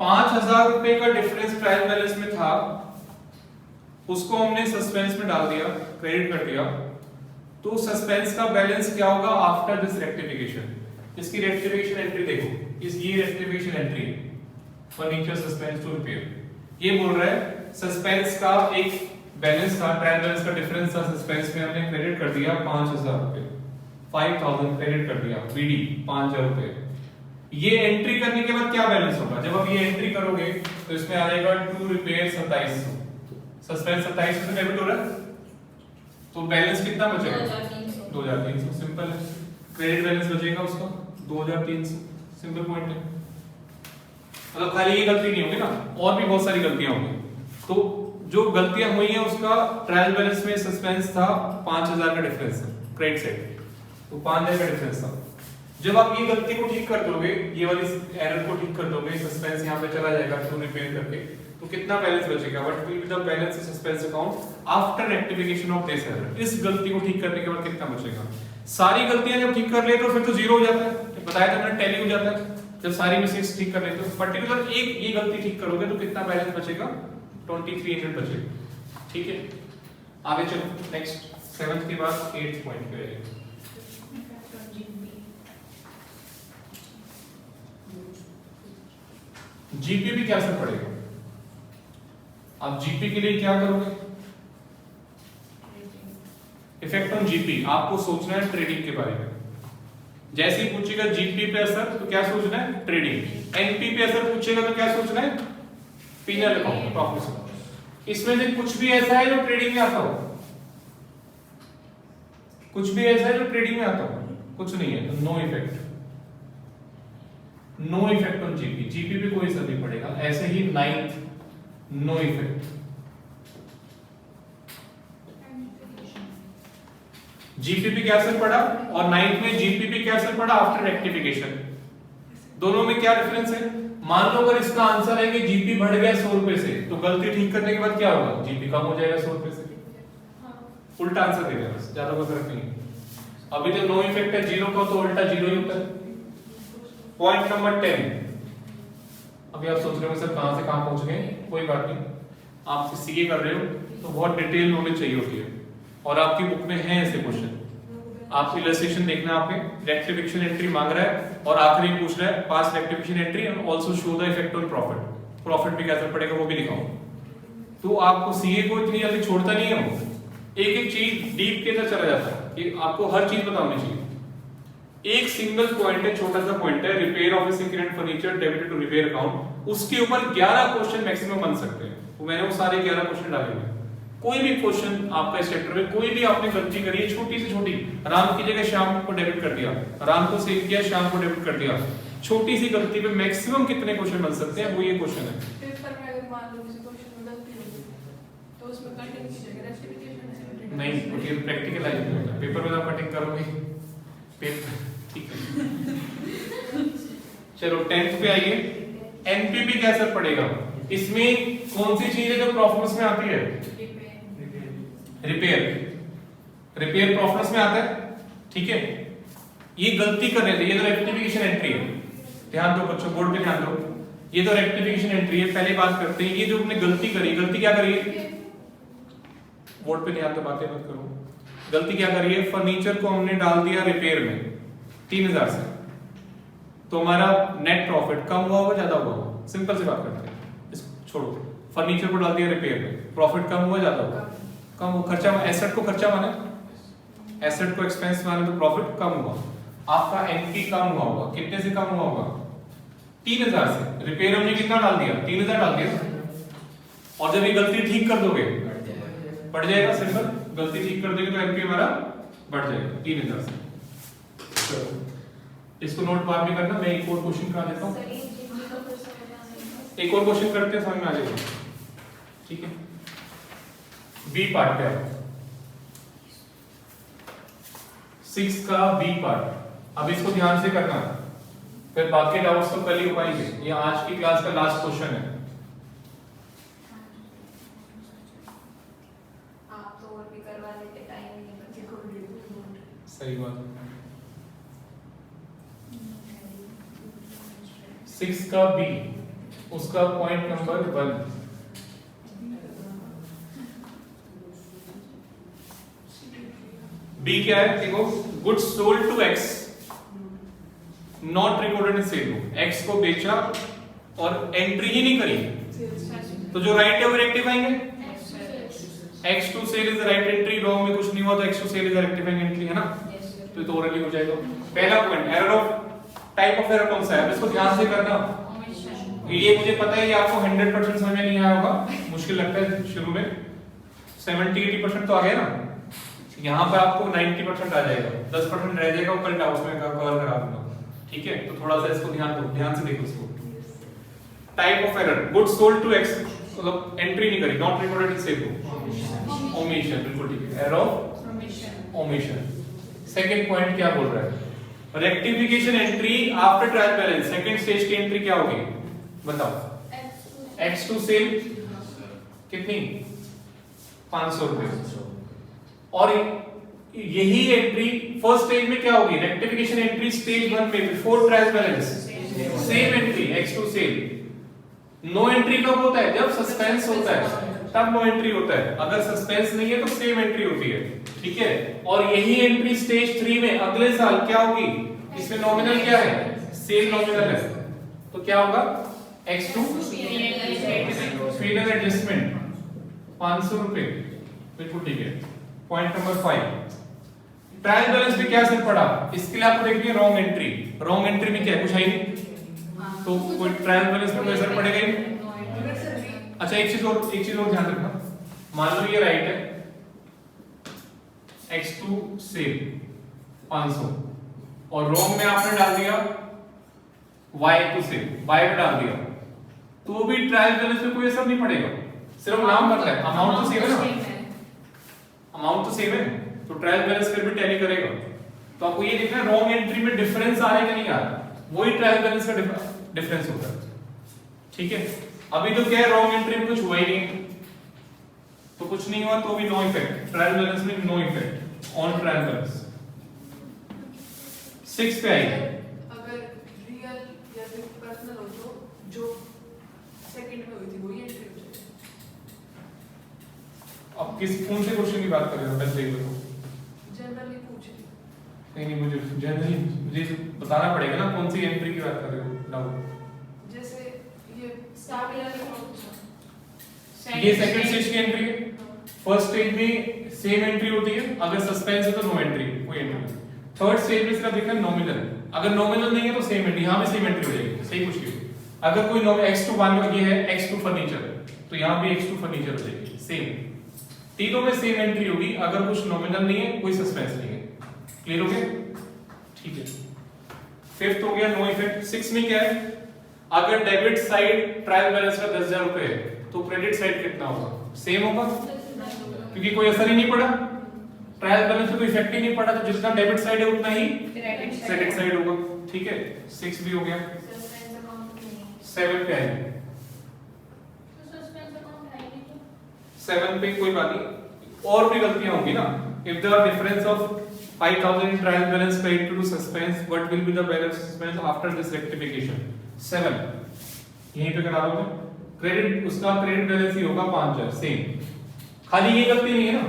5000 रुपए का डिफरेंस ट्रायल बैलेंस में था, उसको हमने सस्पेंस में डाल दिया, क्रेडिट कर दिया, तो सस्पेंस का बैलेंस क्या होगा आफ्टर दिस रेक्टिफिकेशन। इसकी रेक्टिफिकेशन एंट्री देखो, ये rectification entry furniture suspense to repair. ये बोल रहा है सस्पेंस का एक बैलेंस था, ट्रायल बैलेंस का डिफरेंस था, सस्पेंस में हमने क्रेडिट कर दिया 5000 रुपए, 5000 क्रेडिट कर दिया, बीडी 5000 रुपए। ये एंट्री करने के बाद क्या बैलेंस होगा, जब आप ये एंट्री करोगे तो इसमें आ जाएगा टू रिपेयर 2700, सस्पेंस 2700 से डेबिट हो रहा है, तो बैलेंस कितना बचेगा 2300। सिंपल है, क्रेडिट बैलेंस बचेगा उसका 2300। सिंपल पॉइंट है, मतलब खाली ये गलती नहीं होगी ना, और भी बहुत सारी गलतियां होंगी। तो जो गलतियां हुई हैं उसका ट्रायल बैलेंस में सस्पेंस था 5000 का डिफरेंस है क्रेडिट साइड, तो 5000 का डिफरेंस था। जब आप ये गलती को ठीक कर दोगे, ये वाली एरर को ठीक कर दोगे, सस्पेंस यहाँ पे चला जाएगा टू रिपेयर करके, तो कितना बैलेंस बचेगा? What will be the balance of suspense account after rectification of this error? इस गलती को ठीक करने के बाद कितना बचेगा? सारी गलतियां जब ठीक कर ले तो फिर तो जीरो हो जाता है, बताया था मैंने, टैली हो जाता है। जब सारी मिस्टेक्स ठीक कर लेते हो, पर्टिकुलर एक ये गलती ठीक करोगे तो कितना बैलेंस बचेगा? 2300 बचेगा। ठीक है, आगे चलो नेक्स्ट 7th के बाद 8th पॉइंट पे आइए। जीपी भी क्या असर पड़ेगा? आप जीपी के लिए क्या करोगे? इफेक्ट ऑन जीपी, आपको सोचना है ट्रेडिंग के बारे में। जैसे ही पूछेगा जीपी पे असर तो क्या सोचना है? ट्रेडिंग। एनपी पे असर पूछेगा तो क्या सोचना है? P and L account, profit. इसमें से कुछ भी ऐसा है जो ट्रेडिंग में आता हो? कुछ भी ऐसा है जो ट्रेडिंग में आता हो? कुछ नहीं है, तो no effect. No effect on GP, GP पे कोई असर नहीं पड़ेगा। ऐसे ही 9th, नो इफेक्ट। जीपी पे क्या असर पड़ा और 9th में जीपी पे क्या असर पड़ा आफ्टर रेक्टिफिकेशन? दोनों में क्या डिफरेंस है? मान लो अगर इसका आंसर है कि जीपी बढ़ गया 100 रुपए से, तो गलती ठीक करने के बाद क्या होगा? जीपी कम हो जाएगा 100 रुपए से। उल्टा आंसर देगा, बस ज्यादा कोई फर्क नहीं है। अभी तो नो इफेक्ट है जीरो का, तो उल्टा जीरो ही होता है। Point number 10। अभी आप सोच रहे हो सर कहां से कहां पहुंच गए? कोई बात नहीं, आप सीए कर रहे हो तो बहुत डिटेल नॉलेज चाहिए होती है, और आपकी बुक में है ऐसे क्वेश्चन। आप इलस्ट्रेशन देखना, आपने रेक्टिफिकेशन एंट्री मांग रहा है और आखिरी पूछ रहा है pass rectification entry and also show the effect on profit. Profit पे क्या असर पड़ेगा वो भी दिखाओ। तो आपको सीए को इतनी जल्दी छोड़ता नहीं है, वो एक एक चीज डीप के अंदर चला जाता है कि आपको हर चीज पता होनी चाहिए। एक सिंगल पॉइंट है, छोटा सा पॉइंट है, repair of second hand furniture debited to repair account, उसके ऊपर 11 क्वेश्चन मैक्सिमम बन सकते हैं। तो मैंने वो सारे 11 क्वेश्चन डाले हुए। कोई भी क्वेश्चन आपका इस चैप्टर में, कोई भी आपने गलती करी है छोटी से छोटी, राम की जगह श्याम को डेबिट कर दिया, राम को सेव किया श्याम को डेबिट कर दिया, छोटी सी गलती पे मैक्सिमम कितने क्वेश्चन बन सकते हैं, वो ये क्वेश्चन है। पेपर में अगर मान लो किसी क्वेश्चन में गलती होगी तो उसमें कटिंग की जगह रेक्टिफिकेशन नहीं, क्योंकि प्रैक्टिकल लाइफ में होता है, पेपर में आप कटिंग करोगे पेपर। ठीक है, चलो 10th पे आइए। एनपीपी क्या असर पड़ेगा? इसमें कौन सी चीज है जो प्रॉफिट्स में आती है? रिपेयर। रिपेयर प्रॉफिट्स में आता है। ठीक है, ये गलती करने से, ये तो रेक्टिफिकेशन एंट्री है, ध्यान दो बच्चों, बोर्ड पे ध्यान दो, ये तो रेक्टिफिकेशन एंट्री है। पहले बात करते हैं, ये जो हमने गलती करी, गलती क्या करी है? बोर्ड पे ध्यान दो, बातें मत करो। गलती क्या करी है? फर्नीचर को हमने डाल दिया रिपेयर में 3000 से, तो हमारा नेट प्रॉफिट कम हुआ होगा ज्यादा हुआ होगा? सिंपल सी बात करते हैं, इसको छोड़ो। फर्नीचर को डाल दिया रिपेयर में, प्रॉफिट कम हुआ ज्यादा हुआ? कम हो। खर्चा, एसेट को खर्चा माने, एसेट को एक्सपेंस माने, तो प्रॉफिट कम हुआ। आपका एनपी कम हुआ होगा, कितने से कम हुआ होगा? 3000 से। रिपेयर हमने कितना डाल दिया? 3000 डाल दिया। और जब ये गलती ठीक कर दोगे बढ़ जाएगा, सिंपल। गलती ठीक कर दोगे तो एनपी हमारा बढ़ जाएगा 3000 से। चलो इसको नोट बाद में करना, मैं एक और क्वेश्चन करा देता हूं, एक और क्वेश्चन करते हैं, समझ में आ जाएगा। ठीक है, बी पार्ट पे आओ, 6 का बी पार्ट। अब इसको ध्यान से करना, फिर बाकी डाउट्स तो कल ही हो पाएंगे। ये आज की क्लास का लास्ट क्वेश्चन है। आप तो और भी करवा लेते, टाइम नहीं बचे को। सही बात। 6 का बी, उसका पॉइंट नंबर 1। बी क्या है? देखो, goods sold to X not recorded in sale. X को बेचा और एंट्री ही नहीं करी, तो जो राइट है वो रेक्टिफाइंग है। X to sale is the right entry, wrong में कुछ नहीं हुआ तो X to sale is the rectifying entry, है ना? तो तो ओरली हो जाएगा। पहला point, error of type of error कौन सा है? इसको ध्यान से करना। ये मुझे पता है ये आपको 100% समझ में नहीं आया होगा, मुश्किल लगता है शुरू में। 70-80% तो आ गया ना, यहाँ पर आपको 90% आ जाएगा, 10% रह जाएगा, वो कल डाउट्स में कवर करा दूंगा। ठीक है, तो थोड़ा सा इसको ध्यान दो, ध्यान से देखो इसको। Type of error, goods sold to X, मतलब एंट्री नहीं करी, not recorded in sale book, omission, बिल्कुल ठीक है, error of omission. Second point क्या बोल रहा है, rectification entry after trial balance, second stage की एंट्री क्या होगी बताओ। X2 सेल कितनी 500 रुपए, और यही एंट्री फर्स्ट स्टेज में क्या होगी, रेक्टिफिकेशन एंट्री स्टेज 1 में before trial balance, same entry X2 sale. No entry कब होता है, जब सस्पेंस होता है तब नो एंट्री होता है, अगर सस्पेंस नहीं है तो सेम एंट्री होती है, ठीक है। और यही एंट्री स्टेज 3 में अगले साल क्या होगी, इसमें नॉमिनल क्या है, सेल नॉमिनल है, तो क्या होगा X2 फाइनल एडजस्टमेंट 500 रुपए, बिल्कुल ठीक है। पॉइंट नंबर 5, ट्रायल बैलेंस में क्या असर पड़ा, इसके लिए आपको देखिए रॉन्ग एंट्री, रॉन्ग एंट्री में क्या है, कुछ है ही नहीं, तो कोई ट्रायल बैलेंस में कोई असर पड़ेगा ही नहीं। अच्छा एक चीज और ध्यान रखना, मान लो ये राइट है, X2 सेल 500 और रॉन्ग में आपने डाल दिया Y2 सेल, Y पे डाल दिया, तो भी ट्रायल बैलेंस में कोई असर नहीं पड़ेगा, सिर्फ नाम बदला है, अमाउंट तो सेम है ना, अमाउंट तो सेम है, तो ट्रायल बैलेंस फिर भी टैली करेगा। तो आपको ये देखना है रॉन्ग एंट्री में डिफरेंस आ रहा है कि नहीं आ रहा, वही ट्रायल बैलेंस का डिफरेंस होता है, ठीक है। अभी तो क्या है, रॉन्ग एंट्री में कुछ हुआ ही नहीं, तो कुछ नहीं हुआ तो भी नो इफेक्ट, ट्रायल बैलेंस में no effect on trial balance. 6 पे आइए, अगर रियल या फिर पर्सनल हो तो जो सेकंड में हुई थी वही एंट्री हो जाएगी। अब किस कौन से क्वेश्चन की बात कर रहे हो, पहले ये बताओ। जनरली पूछ रही नहीं मुझे जनरली मुझे बताना पड़ेगा ना कौन सी एंट्री की बात कर रहे हो, डाउट। जैसे ये स्टार्ट वाली ये सेकंड स्टेज की एंट्री है, फर्स्ट स्टेज में सेम एंट्री होती है, अगर सस्पेंस है तो नो एंट्री, कोई एंट्री नहीं। थर्ड स्टेज में सिर्फ देखना नॉमिनल, अगर नॉमिनल नहीं है तो सेम एंट्री, यहां भी सेम एंट्री हो जाएगी, सही पूछ लियो। अगर कोई X2 मान लो ये है X2 फर्नीचर, तो यहां भी X2 फर्नीचर हो जाएगी, सेम, तीनों में सेम एंट्री होगी, अगर कुछ नॉमिनल नहीं है कोई सस्पेंस नहीं है। क्लियर हो गया, ठीक है। फिफ्थ हो गया नो इफेक्ट। 6 में क्या है, अगर डेबिट साइड ट्रायल बैलेंस का 10,000 रुपए है तो क्रेडिट साइड कितना होगा, सेम होगा, क्योंकि कोई असर ही नहीं पड़ा, ट्रायल बैलेंस में कोई इफेक्ट ही नहीं पड़ा, तो जितना डेबिट साइड है उतना ही क्रेडिट साइड होगा, ठीक है। 6 भी हो गया। 7 पे आएंगे, 7 पे कोई बात नहीं, और भी गलतियां होंगी ना। If there are difference of 5,000 in trial balance paid to suspense, what will be the balance suspense after this rectification? 7 यहीं पे करा रहा हूं मैं, क्रेडिट उसका क्रेडिट बैलेंस ही होगा 5,000, सेम। खाली ये गलती नहीं है ना,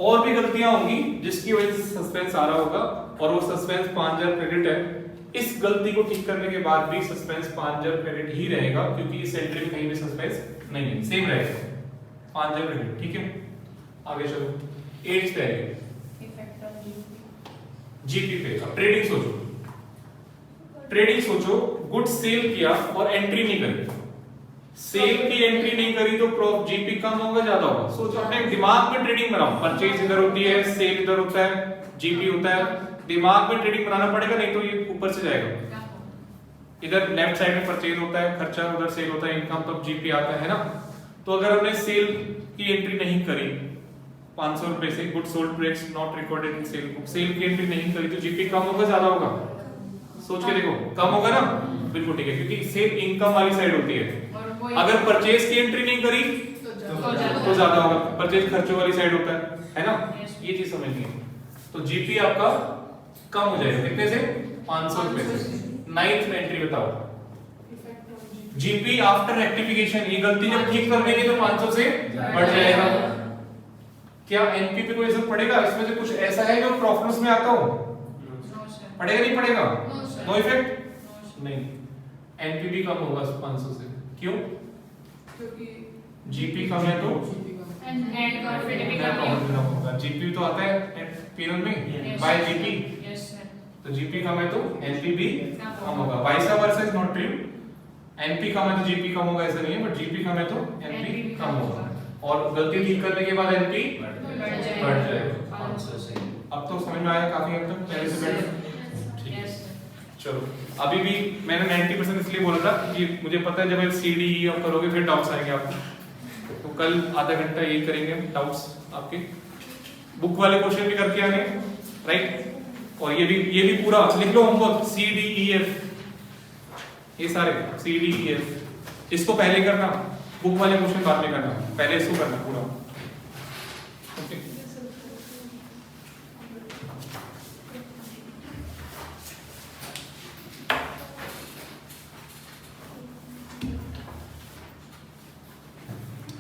और भी गलतियां होंगी जिसकी वजह से सस्पेंस आ रहा होगा, और वो सस्पेंस 5,000 क्रेडिट है। इस गलती को ठीक करने के बाद भी सस्पेंस 5,000 क्रेडिट ही रहेगा, क्योंकि इस एंट्री में कहीं भी सस्पेंस नहीं है, सेम रहेगा 5,000 क्रेडिट, ठीक है। आगे चलो 8 पे आइए, जीपी पे। अब ट्रेडिंग सोचो, ट्रेडिंग सोचो, गुड सेल किया और एंट्री नहीं करी, सेल की एंट्री नहीं करी तो जीपी कम होगा ज्यादा होगा, सोचो अपने दिमाग में ट्रेडिंग बनाओ, परचेज इधर होती है, सेल इधर होता है, जीपी होता है, दिमाग में ट्रेडिंग बनाना पड़ेगा, नहीं तो ये ऊपर से जाएगा। इधर लेफ्ट साइड में परचेज होता है, खर्चा, उधर सेल होता है, इनकम, तब जीपी आता है ना। तो अगर हमने सेल की एंट्री नहीं करी 500 रुपए से, good sold breaks not recorded in sale book, sale की एंट्री नहीं करी तो जीपी कम होगा ज्यादा होगा, सोच के देखो, कम होगा ना, बिल्कुल ठीक है, क्योंकि सेल इनकम वाली साइड होती है। अगर परचेज की एंट्री नहीं करी तो ज्यादा होगा, परचेज खर्चों वाली साइड होता है ना, ये चीज समझनी है। तो जीपी आपका कम हो जाएगा, कितने से, 500 रुपए से। 9th में एंट्री बताओ, जीपी आफ्टर रेक्टिफिकेशन, ये गलती जब ठीक कर देंगे तो 500 से बढ़ जाएगा। क्या एनपी पे कोई असर पड़ेगा, इसमें से कुछ ऐसा है जो प्रॉफिट्स में आता हो, पड़ेगा नहीं पड़ेगा, नो इफेक्ट नहीं, एनपी भी कम होगा 500 से, क्यों, क्योंकि जीपी कम है तो नेट प्रॉफिट भी कम होगा, जीपी तो आता है पीरियड में बाय जीपी, तो जीपी कम है तो एनपी भी कम होगा, vice versa is not true, NP कम है तो जीपी कम होगा ऐसा नहीं है, बट जीपी कम है तो एनपी कम होगा, और गलती ठीक करने के बाद एनपी बढ़ जाएगा 500 से। अब तो समझ में आया काफी हद तक, पहले से बेटर, ठीक है। चलो अभी भी मैंने 90% इसलिए बोला था कि मुझे पता है जब आप सीडी करोगे फिर डाउट्स आएंगे आपको, तो कल आधा घंटा यही करेंगे हम, डाउट्स आपके बुक वाले क्वेश्चन भी करके आने, राइट। और ये भी पूरा लिख लो होमवर्क, CDEF, ये सारे CDEF, इसको पहले करना, बुक वाले क्वेश्चन बाद में करना, पहले इसको करना पूरा। ओके,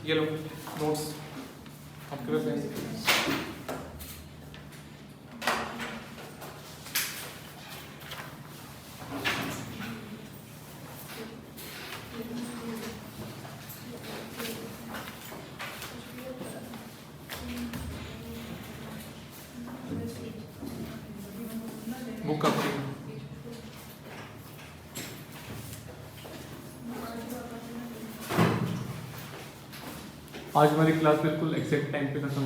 ये लो नोट्स आपके पास है। बुक अपनी आज हमारी क्लास बिल्कुल एग्जैक्ट टाइम पे खत्म।